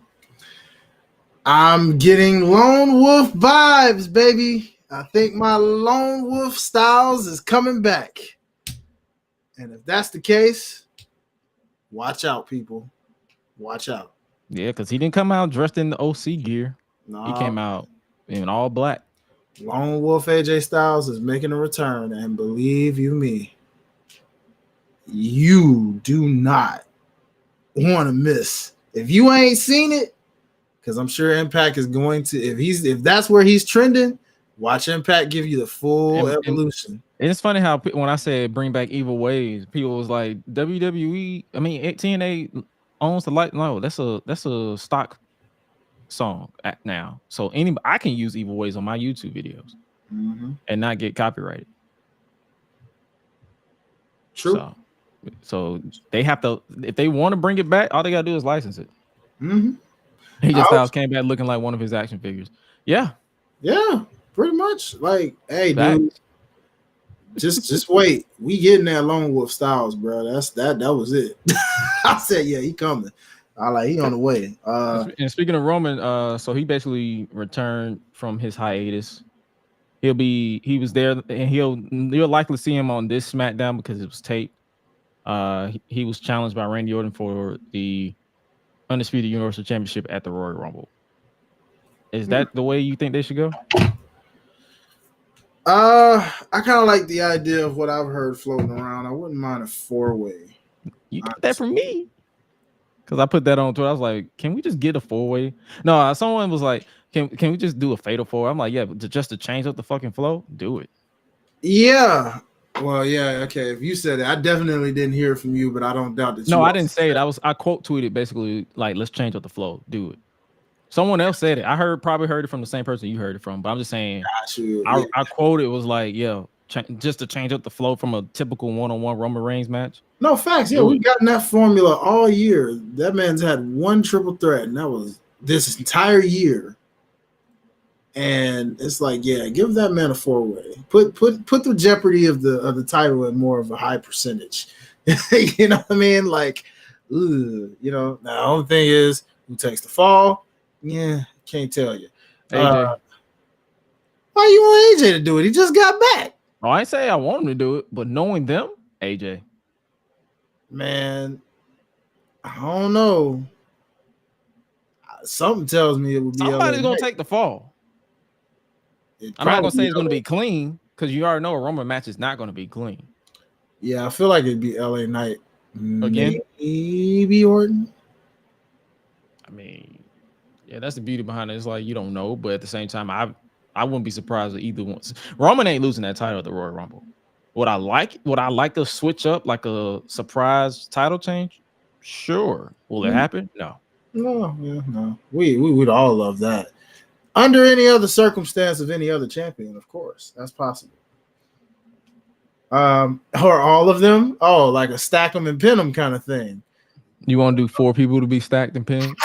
C: I'm getting Lone Wolf vibes, baby. I think my Lone Wolf Styles is coming back. And if that's the case, watch out, people. Watch out.
B: Yeah, because he didn't come out dressed in the OC gear.
C: Nah,
B: He came out in all black.
C: Lone Wolf AJ Styles is making a return, and believe you me, you do not want to miss. If you ain't seen it, because I'm sure Impact is going to, if that's where he's trending, watch Impact give you the full evolution.
B: And it's funny how when I said bring back evil ways, people was like WWE. I mean TNA owns the light. No, that's a stock song now. So I can use evil ways on my YouTube videos and not get copyrighted.
C: True.
B: So they have to, if they want to bring it back, all they gotta do is license it. AJ Styles came back looking like one of his action figures. Yeah,
C: pretty much. Like, hey, dude, just wait. We getting that Lone Wolf Styles, bro. That was it. I said, yeah, he coming. He on the way.
B: And speaking of Roman, so he basically returned from his hiatus. He was there, and you'll likely see him on this SmackDown because it was taped. He was challenged by Randy Orton for the Undisputed Universal Championship at the Royal Rumble. Is that the way you think they should go?
C: I kind of like the idea of what I've heard floating around. I wouldn't mind a 4-way.
B: You got that from me? Because I put that on Twitter. I was like, can we just get a 4-way? No, someone was like, can we just do a fatal 4? I'm like, yeah, but just to change up the fucking flow, do it.
C: Yeah. Well, yeah, okay. If you said it, I definitely didn't hear it from you, but I don't doubt that.
B: No, I didn't say it. I quote tweeted basically like, let's change up the flow, do it. Someone else said it. I probably heard it from the same person you heard it from, but I'm just saying. I quoted was like, yeah, just to change up the flow from a typical one-on-one Roman Reigns match.
C: No facts. Yeah, we've gotten that formula all year. That man's had one triple threat, and that was this entire year. And it's like, yeah, give that man a 4-way. Put the jeopardy of the title at more of a high percentage. You know what I mean? Like, you know. Now, the only thing is, who takes the fall? Yeah, can't tell you.
B: AJ.
C: Why you want AJ to do it? He just got back.
B: Oh, I ain't say I want him to do it, but knowing them, AJ.
C: Man, I don't know. Something tells me it would be
B: somebody's gonna take the fall. I'm not gonna say it's gonna be clean because you already know a Roman match is not gonna be clean.
C: Yeah, I feel like it'd be LA Knight
B: again.
C: Maybe Orton.
B: I mean, yeah, that's the beauty behind it. It's like you don't know, but at the same time, I wouldn't be surprised if either one. Roman ain't losing that title at the Royal Rumble. Would I like to switch up like a surprise title change? Sure. Will it happen? No.
C: No. We would all love that. Under any other circumstance of any other champion, of course. That's possible. Or all of them? Oh, like a stack them and pin them kind of thing.
B: You want to do 4 people to be stacked and pinned?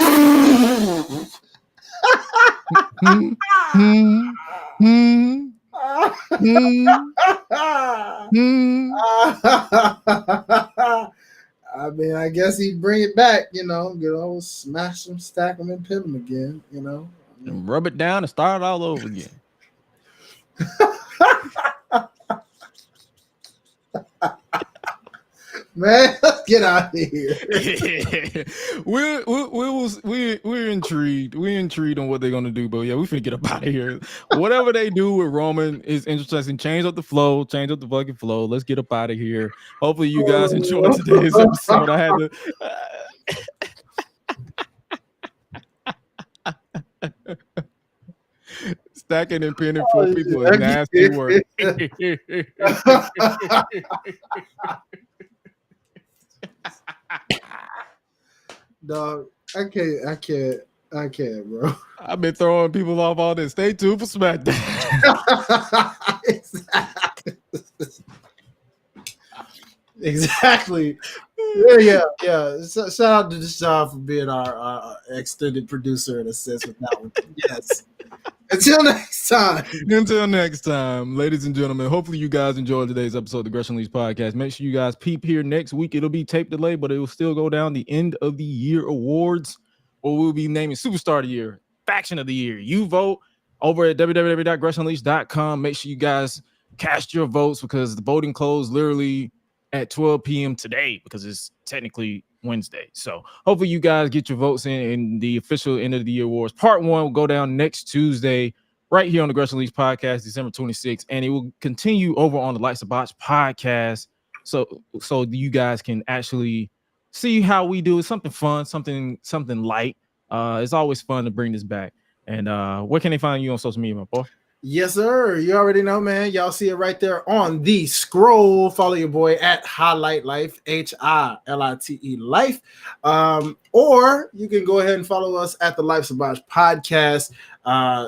C: I mean, I guess he'd bring it back, you know, get old smash them, stack them, and pin them again, you know.
B: And rub it down and start it all over again.
C: Man, let's get out of here.
B: We're intrigued. We're intrigued on what they're gonna do, but yeah, we finna get up out of here. Whatever they do with Roman is interesting. Change up the flow, change up the fucking flow. Let's get up out of here. Hopefully, you guys enjoyed today's episode. I had to stacking and pinning 4 people is nasty work.
C: Dog, I can't, bro.
B: I've been throwing people off all this. Stay tuned for SmackDown.
C: Exactly. Yeah. So, shout out to Deshaun for being our extended producer and assist with that one. Yes. Until next time.
B: Until next time, ladies and gentlemen, hopefully you guys enjoyed today's episode of the GRESH UNLEASHED podcast. Make sure you guys peep here next week. It'll be tape delay, but it will still go down the end of the year awards, or we'll be naming Superstar of the Year, Faction of the Year. You vote over at www.gressunleashed.com. Make sure you guys cast your votes because the voting closed literally at 12 p.m. today because it's technically Wednesday. So hopefully you guys get your votes in the official end of the year awards. Part 1 will go down next Tuesday right here on the GRESH UNLEASHED podcast, December 26th, and it will continue over on the Lights of Botch podcast. So you guys can actually see how we do it. Something fun, something light. It's always fun to bring this back. And where can they find you on social media, my boy?
C: Yes, sir. You already know, man. Y'all see it right there on the scroll. Follow your boy at Highlight Life, HILITE Life. Or you can go ahead and follow us at the Life's of Botch podcast,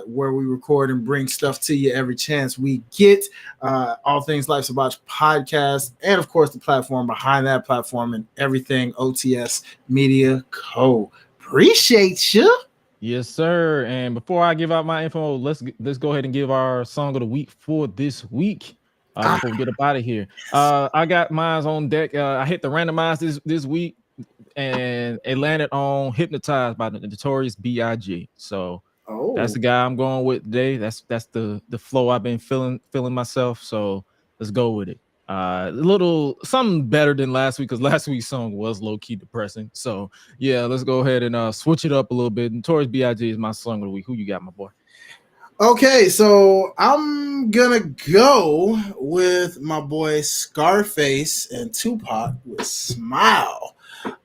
C: where we record and bring stuff to you every chance we get. All things Life's of Botch podcast, and of course the platform behind that platform and everything OTS Media Co. Appreciate you.
B: Yes, sir. And before I give out my info, let's go ahead and give our song of the week for this week. Before we get up out of here, I got mine on deck. I hit the randomize this week, and it landed on "Hypnotized" by the Notorious B.I.G. So that's the guy I'm going with today. That's the flow I've been feeling myself. So let's go with it. A little something better than last week because last week's song was low-key depressing. So yeah, let's go ahead and switch it up a little bit. Notorious B.I.G. is my song of the week. Who you got, my boy?
C: Okay, so I'm gonna go with my boy Scarface and Tupac with Smile.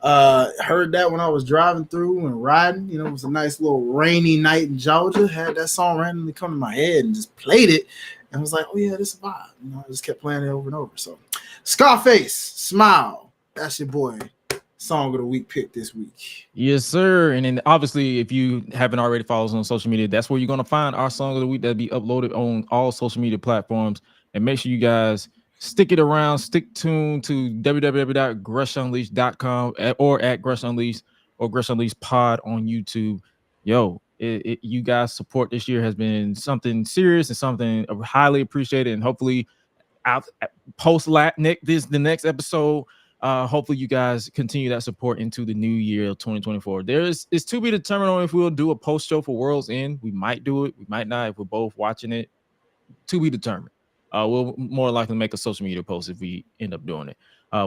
C: Heard that when I was driving through and riding. You know, it was a nice little rainy night in Georgia. Had that song randomly come to my head and just played it. And I was like, oh yeah, this is a vibe. You know, I just kept playing it over and over. So Scarface, Smile. That's your boy. Song of the week pick this week.
B: Yes, sir. And then obviously, if you haven't already followed us on social media, that's where you're going to find our song of the week that'll be uploaded on all social media platforms. And make sure you guys stick tuned to www.greshunleashed.com or at Gresh Unleashed or Gresh Unleashed Pod on YouTube. Yo, You guys' support this year has been something serious and something highly appreciated, and hopefully out post the next episode, hopefully you guys continue that support into the new year of 2024. It's to be determined on if we'll do a post show for World's End. We might do it, we might not. If we're both watching it, to be determined. We'll more likely make a social media post if we end up doing it.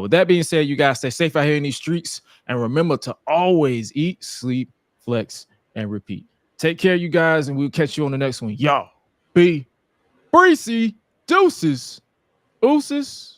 B: With that being said, you guys stay safe out here in these streets, and remember to always eat, sleep, flex, and repeat. Take care, you guys, and we'll catch you on the next one. Y'all be breezy. Deuces. Ooses.